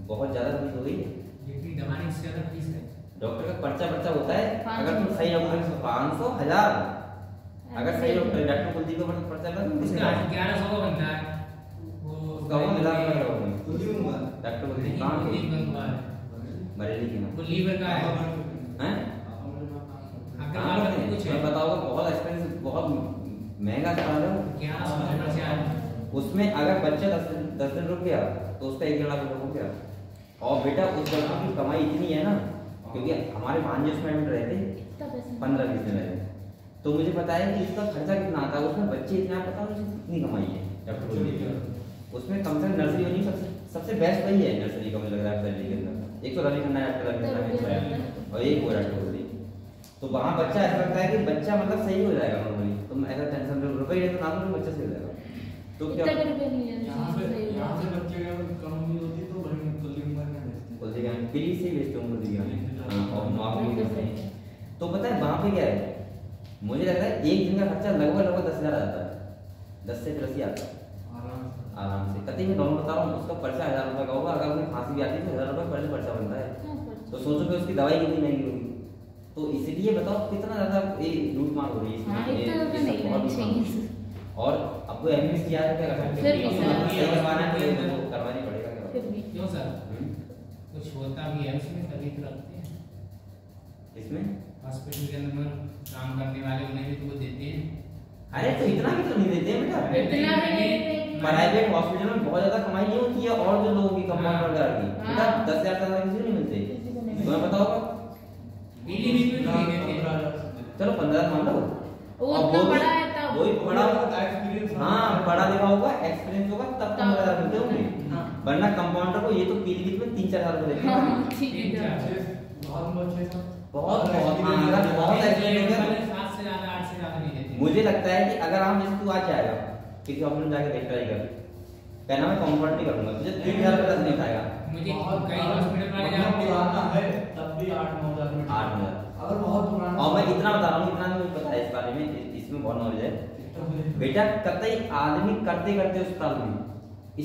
बहुत ज्यादा फीस हो गई है। जितनी दवाई से ज्यादा फीस है। डॉक्टर का पर्चा होता है, अगर तुम सही डॉक्टर 500 1000, अगर सही डॉक्टर डॉक्टर कुलदीप का पर्चा उसका 1100 का बनता है। वो कौन मिला डॉक्टर कुलदीप कहाँ के? बरेली के ना वो लीवर का है। हैं? कुछ है बताओ, बहुत एक्सपेंसिव, बहुत महंगा अस्पताल है। 1100 का पर्चा है। उसमें अगर बच्चा 10 दिन रुक गया तो उसका 1 लाख रुपए हो गया। और बेटा उस डॉक्टर की कमाई इतनी है ना, क्योंकि हमारे भांजे उसमें एडमिट रहे थे 15-20 दिन रहे, तो मुझे पता है कि इसका खर्चा कितना आता है, उसमें बच्चे इतना पता है उसकी कितनी कमाई है डॉक्टर को लेकर। उसमें कम से कम नर्सरी वाली सबसे बेस्ट वही है नर्सरी का, मुझे लग रहा है दिल्ली के अंदर। एक तो रवि खन्ना डॉक्टर और एक वो डॉक्टर बोली, तो वहाँ बच्चा ऐसा लगता है कि बच्चा मतलब सही हो जाएगा नॉर्मली, तुम ऐसा टेंशन रुपए ही तो ना लो बच्चा सही हो जाएगा। तो क्या यहाँ से बच्चे का कम नहीं होती तो वही कुलदीप में भेजते बोलते क्या प्लीज से भेजते हूँ कुलदीप में और नौकरी करते हैं। तो पता है वहाँ पे क्या है, मुझे लगता है एक दिन का खर्चा लगभग 10,000 आता है, 10 से 10 ही आता है आराम से। कतई मैं दोनों बता रहा हूँ, उसका पर्चा 1000 रुपये का होगा, अगर उन्हें खांसी भी आती है तो 1000 रुपये पहले पर्चा बनता है। तो सोचो कि उसकी दवाई कितनी महंगी होगी। तो इसलिए बताओ कितना ज्यादा ये लूट मार हो रही है इसमें। और आपको एमएस किया है क्या करवाना है तो करवानी पड़ेगा क्यों सर? कुछ होता भी है उसमें तभी तो रखते हैं इसमें हॉस्पिटल के अंदर काम करने वाले, उन्हें भी तो वो देते हैं। अरे तो इतना भी तो नहीं देते हैं बेटा, प्राइवेट हॉस्पिटल में बहुत ज्यादा कमाई नहीं होती है। और जो लोगों की कंपाउंडर वगैरह की बेटा 10,000 तक किसी को नहीं मिलते, तुम्हें पता होगा। चलो 15,000 मान लो, वो उतना बड़ा है तब वही बड़ा एक्सपीरियंस। हाँ पढ़ा लिखा होगा, एक्सपीरियंस होगा, तब 15,000 मिलते होंगे। वरना कंपाउंडर को ये तो पीलीभीत में 3-4 हजार रुपए देते हैं। बहुत मुझे लगता है कि अगर हम जैसे तू आज जाएगा किसी हॉस्पिटल जाके देख ट्राई कर, कहना मैं कंफर्ट नहीं करूंगा, तुझे 3,000 रुपए नहीं खाएगा। मुझे कई हॉस्पिटल वाले पुराना है तब भी 8-9 हजार। 8 हजार अगर बहुत पुराना, और मैं इतना बता रहा हूँ, इतना नहीं मुझे पता है इस बारे में, इसमें बहुत नॉलेज है बेटा। कतई आदमी करते करते अस्पताल में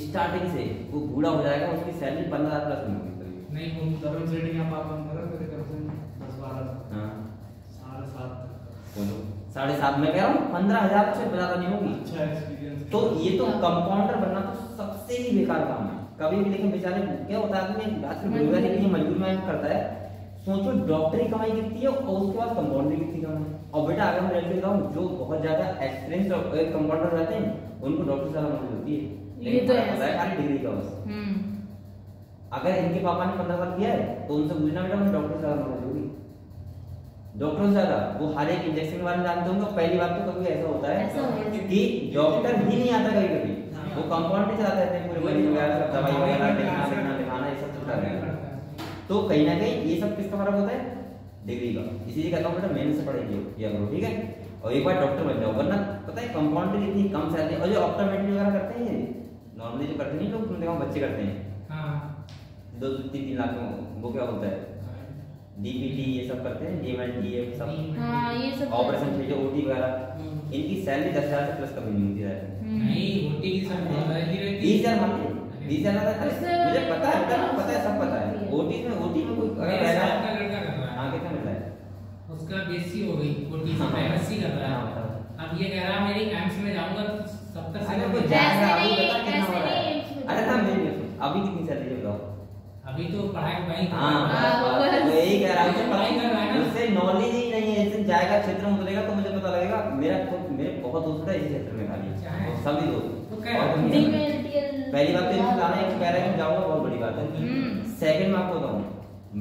स्टार्टिंग से वो बूढ़ा हो जाएगा, उसकी सैलरी 15,000 प्लस नहीं होगी। नहीं वो सर्विस रेटिंग आप कम करो मेरे घर से 10-12। हाँ 7.5 बोलो 7.5 में कह रहा हूँ 15,000 से ज्यादा नहीं होगी। अच्छा एक्सपीरियंस। तो ये तो कंपाउंडर बनना तो सबसे ही बेकार काम है कभी भी। लेकिन बेचारे क्या होता है आदमी आजकल बेरोजगारी के लिए मजबूर में करता है। सोचो डॉक्टरी कमाई कितनी है और उसके बाद कंपाउंडर कितनी कमाई। और बेटा अगर मैं रेट बताऊं, जो बहुत ज्यादा एक्सपीरियंस कंपाउंडर रहते हैं उनको डॉक्टर ज्यादा नॉलेज होती है, ये तो पता है खाली डिग्री का बस। अगर इनके पापा ने 15 साल किया है तो उनसे पूछना बेटा मुझे डॉक्टर से ज्यादा नॉलेज होगी, डॉक्टर से ज्यादा। वो हर एक इंजेक्शन के बारे में जानते होंगे। पहली बात तो कभी ऐसा होता है कि डॉक्टर ही नहीं आता कभी कभी, वो कंपाउंड चलाते रहते हैं पूरे मरीज वगैरह, दवाई वगैरह दिखाना ये सब चलता रहता है। तो कहीं ना कहीं ये सब किसका फर्क होता है, डिग्री का। इसीलिए कहता हूँ बेटा मेहनत से पढ़ाई किया करो, ठीक है। और एक बार डॉक्टर बन जाओ, वरना पता है कंपाउंडर इतनी कम सैलरी। और जो ऑप्टोमेट्री वगैरह करते हैं नॉर्मली जो करते नहीं लोग, तुम देखो बच्चे करते हैं 2-3 लाख में, वो क्या होता है डीपीटी ये सब करते हैं, डीएमएलटी ये सब, हाँ ये सब ऑपरेशन थिएटर ओटी वगैरह, इनकी सैलरी 10,000 से प्लस कभी नहीं होती रहती। नहीं ओटी की सब बहुत रहती है 20,000 मान लीजिए 20,000 मुझे पता है बेटा, पता है सब पता है। ओटी में कोई अगर मेरा रहेगा साथ का लड़का कर रहा है, हाँ कितना मिलता है उसका बेसी हो गई ओटी से एमएससी कर रहा है। अब ये कह रहा मेरी एम्स में जाऊंगा 70 से अरे कोई जाएगा अभी पता कितना हो रहा है। अरे ना मेरी अभी कितनी सैलरी है बताओ। अभी तो पढ़ाई वही हाँ यही कह रहा हूँ, पढ़ाई कर रहा है ना, उससे नॉलेज ही नहीं है। इससे जाएगा क्षेत्र में उतरेगा तो मुझे पता लगेगा। मेरे बहुत दोस्त है इसी क्षेत्र में खाली, सभी दोस्त तो क्या और है? DMLTL पहली बात तो इनको लाना है कि कह रहा है कि जाऊंगा, बहुत बड़ी बात है। सेकंड मैं आपको बताऊं,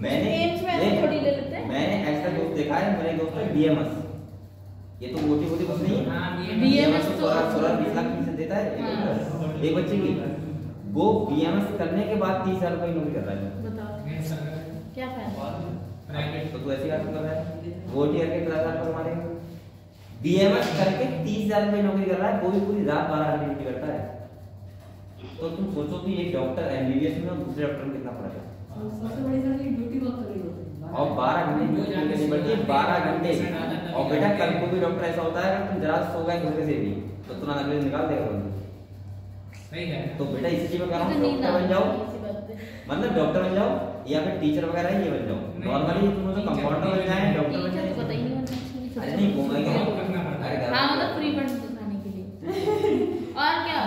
मैंने Games में ऐसे थोड़ी ले लेते हैं। मैंने एक्स्ट्रा दोस्त देखा है, मेरे दोस्त है BMS, ये तो मोटी मोटी बस नहीं है। हाँ, BMS तो तो 16-20 लाख फीस देता है हाँ। एक बच्चे की। वो BMS करने के बाद 30,000 रुपए नौकरी कर रहा है। बताओ क्या फायदा। प्राइवेट तो तू ऐसी बात कर रहा है, वो टीयर के 10,000 रुपए हमारे BMS करके 30,000 रुपए नौकरी कर रहा है, वो भी पूरी रात 12 घंटे ड्यूटी करता है। तो तुम सोचो कि एक डॉक्टर MBBS में और दूसरे डॉक्टर में कितना फर्क है। सबसे बड़ी सर ये ड्यूटी बहुत तगड़ी होती है। और 12 घंटे ड्यूटी करनी पड़ती है, 12 घंटे। और बेटा कल को भी डॉक्टर ऐसा होता है अगर तुम जरा सो गए धोखे से भी तो तुरंत अगले दिन निकाल देगा बंदू। सही है। तो बेटा इसी में कह रहा हूँ मुझे नींद डॉक्टर बन आती जाओ, है, ऐसी बात है। मतलब डॉक्टर बन जाओ या फिर टीचर वगैरह है ये बन जाओ। नॉर्मली तुम तो कंपाउंडर बन जाए, डॉक्टर बन टीचर तो पता जाए। ही नहीं बनना अरे नहीं घूमेंगे करना पड़ता है। अरे घर हाँ में- मतलब फ्री फंड दिखाने के लिए। और क्या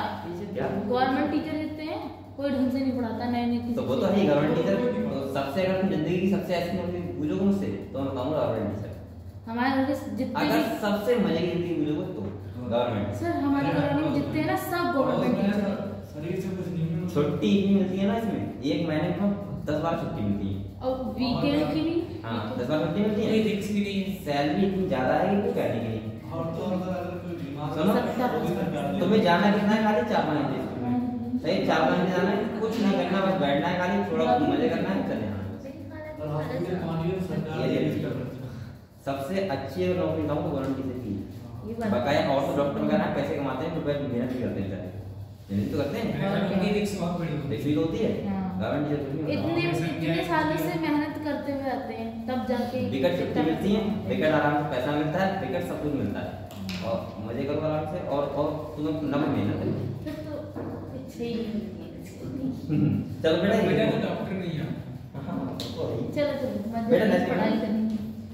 क्या? गवर्नमेंट टीचर देते हैं, कोई ढंग से नहीं पढ़ाता, नए नए तो वो तो है गवर्नमेंट टीचर। तो सबसे अगर तुम जिंदगी की सबसे ऐसी नौकरी पूछोगे मुझसे तो मैं बताऊंगा गवर्नमेंट टीचर। हमारे घर के जितने अगर भी सबसे मजे की जिंदगी पूछोगे तो गवर्नमेंट। सर हमारे कॉलोनी में जितने हैं ना सब गवर्नमेंट टीचर हैं। शरीर से कुछ नहीं है। छुट्टी इतनी मिलती है ना इसमें, एक महीने में 10 बार छुट्टी मिलती है। और वीकेंड की भी हाँ 10 बार छुट्टी मिलती कोई है। फिक्स भी नहीं है। सैलरी इतनी ज्यादा है कि कुछ कहने की नहीं। और तो अगर कोई बीमार सुनो, हो तुम्हें जाना कितना है खाली 4-5 घंटे स्कूल में। सही 4-5 घंटे जाना है, कुछ नहीं करना, बस बैठना है खाली, थोड़ा मजे करना है, चले जाना है। और हॉस्पिटल पानी और सरकार ये ने ले कर सबसे अच्छी अगर नौकरी बताऊँ तो गवर्नमेंट टीचर की ये है। बात बकाया और तो डॉक्टर वगैरह पैसे कमाते हैं, रुपए मेहनत भी करते हैं बेचारे। मेहनत तो करते हैं, मेरे घर में रिक्स बहुत बड़ी होती है। देखी तो होती है। हाँ। गवर्नमेंट टीचर कुछ नहीं होता। इतने सालों से मेहनत करते हुए आते हैं तब जाके विकट छुट्टी मिलती है, विकट आराम से पैसा मिलता है, विकट सब कुछ मिलता है और मजे करो आराम से। और तुम्हें नम मेहनत है। फिर तो अच्छे ही मिलती है। चलो बेटा बेटा ये तो डॉक्टर नहीं है। हाँ, तो वही। चलो चलो बेटा मजे next पढ़ाई point। करनी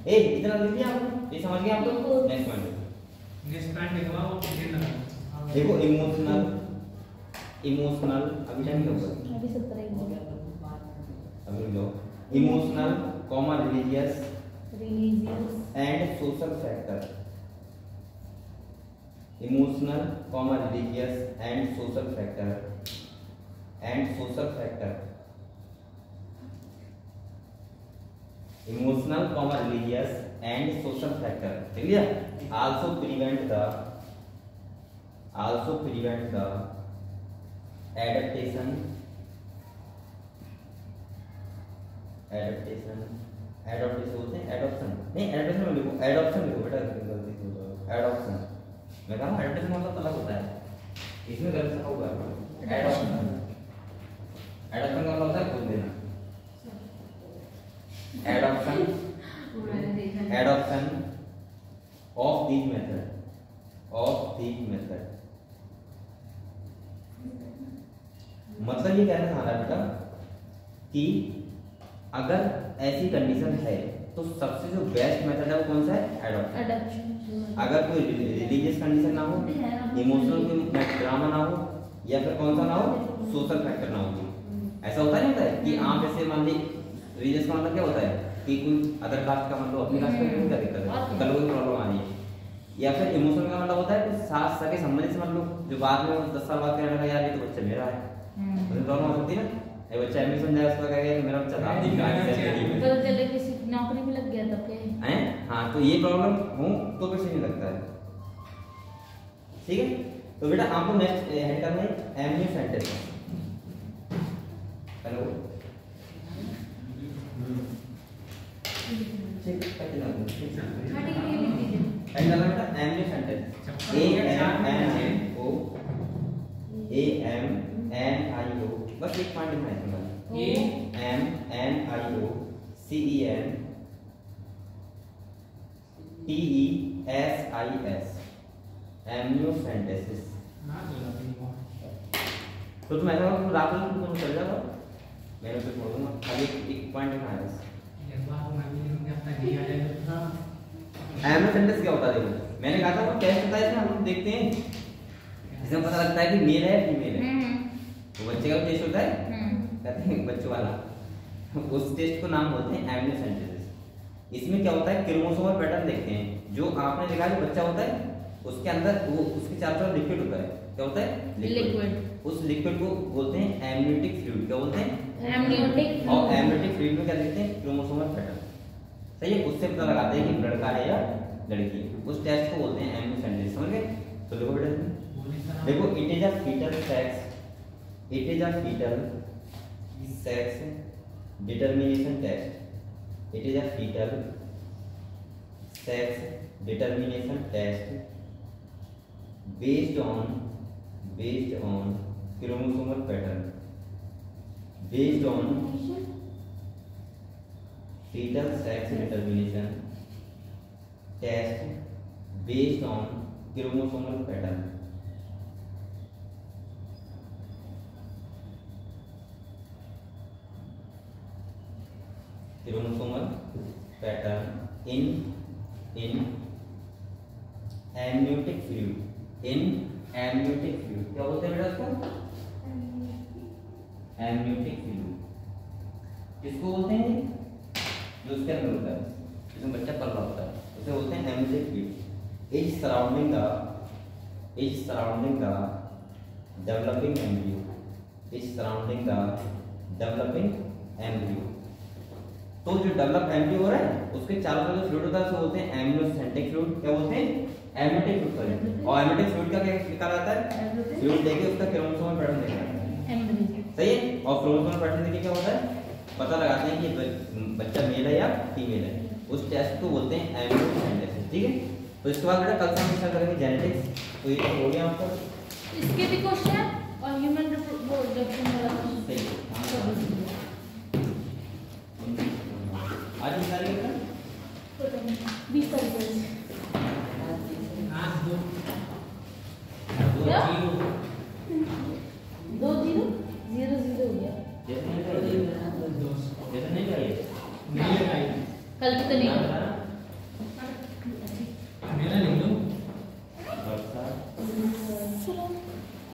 ए इतना लिख दिया आपने, ये समझ गए आप लोग। नेक्स्ट पॉइंट नेक्स्ट पॉइंट लिखवा वो फिर लगा। देखो, इमोशनल अभी टाइम क्या होगा, अभी 17 ही हो गया। अभी लो emotional comma religious religious and social factor. Emotional comma religious and social factor emotional comma religious and social factor ठीक है। आल्सो प्रिवेंट द एडेप्टेशन बोलते हैं, एडॉप्शन नहीं, एडेप्टेशन लिखो, एडॉप्शन लिखो बेटा, एडॉप्शन। मैं कहा एडेप्टेशन मतलब अलग होता है, इसमें गलत लिखा हुआ है। एडॉप्शन का मतलब होता है खोल देना। एडॉप्शन ऑफ दीज मेथड मतलब ये कहना चाह रहा है बेटा कि अगर ऐसी कंडीशन है तो सबसे जो बेस्ट मेथड है वो कौन सा है, एडॉप्शन। एडॉप्शन अगर कोई रिलीजियस कंडीशन ना हो, इमोशनल कोई ड्रामा ना हो, या फिर कौन सा ना हो, सोशल फैक्टर ना हो। ऐसा होता नहीं होता है कि आप जैसे मान ली रिलीजियस का मतलब क्या होता है कि कोई अदर कास्ट का मतलब अपनी कास्ट का क्या दिक्कत है, कल को प्रॉब्लम आ रही है। या फिर इमोशनल का मतलब होता है कि सास सके संबंधी से मतलब जो बाद में 10 साल बाद कहने लगा यार ये तो बच्चा मेरा है, तो प्रॉब्लम हो सकती है ना। ये बच्चा एमए सुन जाए उसका कहेगा मेरा बच्चा था तो चले किसी नौकरी में लग गया तब क्या हैं। हाँ तो ये प्रॉब्लम हो तो फिर नहीं लगता है, ठीक है। तो बेटा आपको नेक्स्ट हेड करना है एमयू सेंटेंस। हेलो ठीक है हेड करना बेटा एमयू सेंटेंस। AMNIO बस एक पॉइंट लिखना है इसमें। AMNIO CENTESIS MU sentences. तो तुम ऐसा करो रात में तुम चल जाओ, मैंने तो छोड़ दूंगा, खाली एक पॉइंट लिखना है बस। एमयू सेंटेंस क्या होता है देखो, मैंने कहा था वो टेस्ट होता है इसमें हम लोग देखते हैं, इसमें पता लगता है कि मेल है फीमेल है। वो बच्चे का टेस्ट होता है, कहते हैं बच्चों वाला, उस टेस्ट को नाम बोलते हैं एमयू सेंटेंसेस। इसमें क्या होता है क्रोमोसोमल पैटर्न देखते हैं, जो आपने देखा जो बच्चा होता है उसके अंदर वो उसके चारों तरफ लिक्विड होता है, क्या होता है? लिक्विड। उस लिक्विड को बोलते हैं एमनियोटिक फ्लूइड। क्या बोलते हैं? एमनियोटिक। और एमनियोटिक फ्लूइड में क्या लिखते हैं? Chromosomal pattern. सही है, उससे पता लगाते हैं कि लड़का है या लड़की। उस टेस्ट को बोलते हैं एमनियोसेंटेसिस। समझ गए? तो देखो बेटा इसमें देखो, it is a foetal sex, it is a foetal sex determination test, it is a foetal sex determination test based on chromosomal pattern, based on fetal sex determination test based on chromosomal pattern. Chromosomal pattern in amniotic fluid, in amniotic fluid। क्या बोलते हैं बेटा उसको? amniotic fluid। किसको बोलते हैं? जो उसके अंदर होता है, जिसमें बच्चा पल रहा होता है, उसे बोलते हैं amniotic fluid। is surrounding the developing embryo, is surrounding the developing embryo। तो जो डेवलप एम्ब्रियो हो रहा है उसके चारों तरफ जो फ्लूइड होता है उसे बोलते हैं एमनियोसेंटिक फ्लूइड। क्या बोलते हैं? Amniotic fluid. और एमनियोटिक फ्लूइड का क्या निकाला जाता है? फ्लूइड देके उसका क्रोमोसोमल पैटर्न देखा, सही है। और क्रोमोसोमल पैटर्न देके क्या होता है? पता लगाते हैं कि बच्चा मेल है या फीमेल है। उस टेस्ट को बोलते हैं एमनियोसेंटेसिस। ठीक है, तो इसके बाद बेटा कल से हम स्टार्ट करेंगे जेनेटिक्स। तो ये हो गया आपका, इसके भी क्वेश्चन और ह्यूमन रिप्रोडक्शन वाला क्वेश्चन। आज की तारीख है 20 तारीख को। आज दो क्या? जीरो 2 0 0 0 हो गया। जैसे नहीं चाहिए, जैसे नहीं चाहिए। नहीं लगाई कल तो नहीं।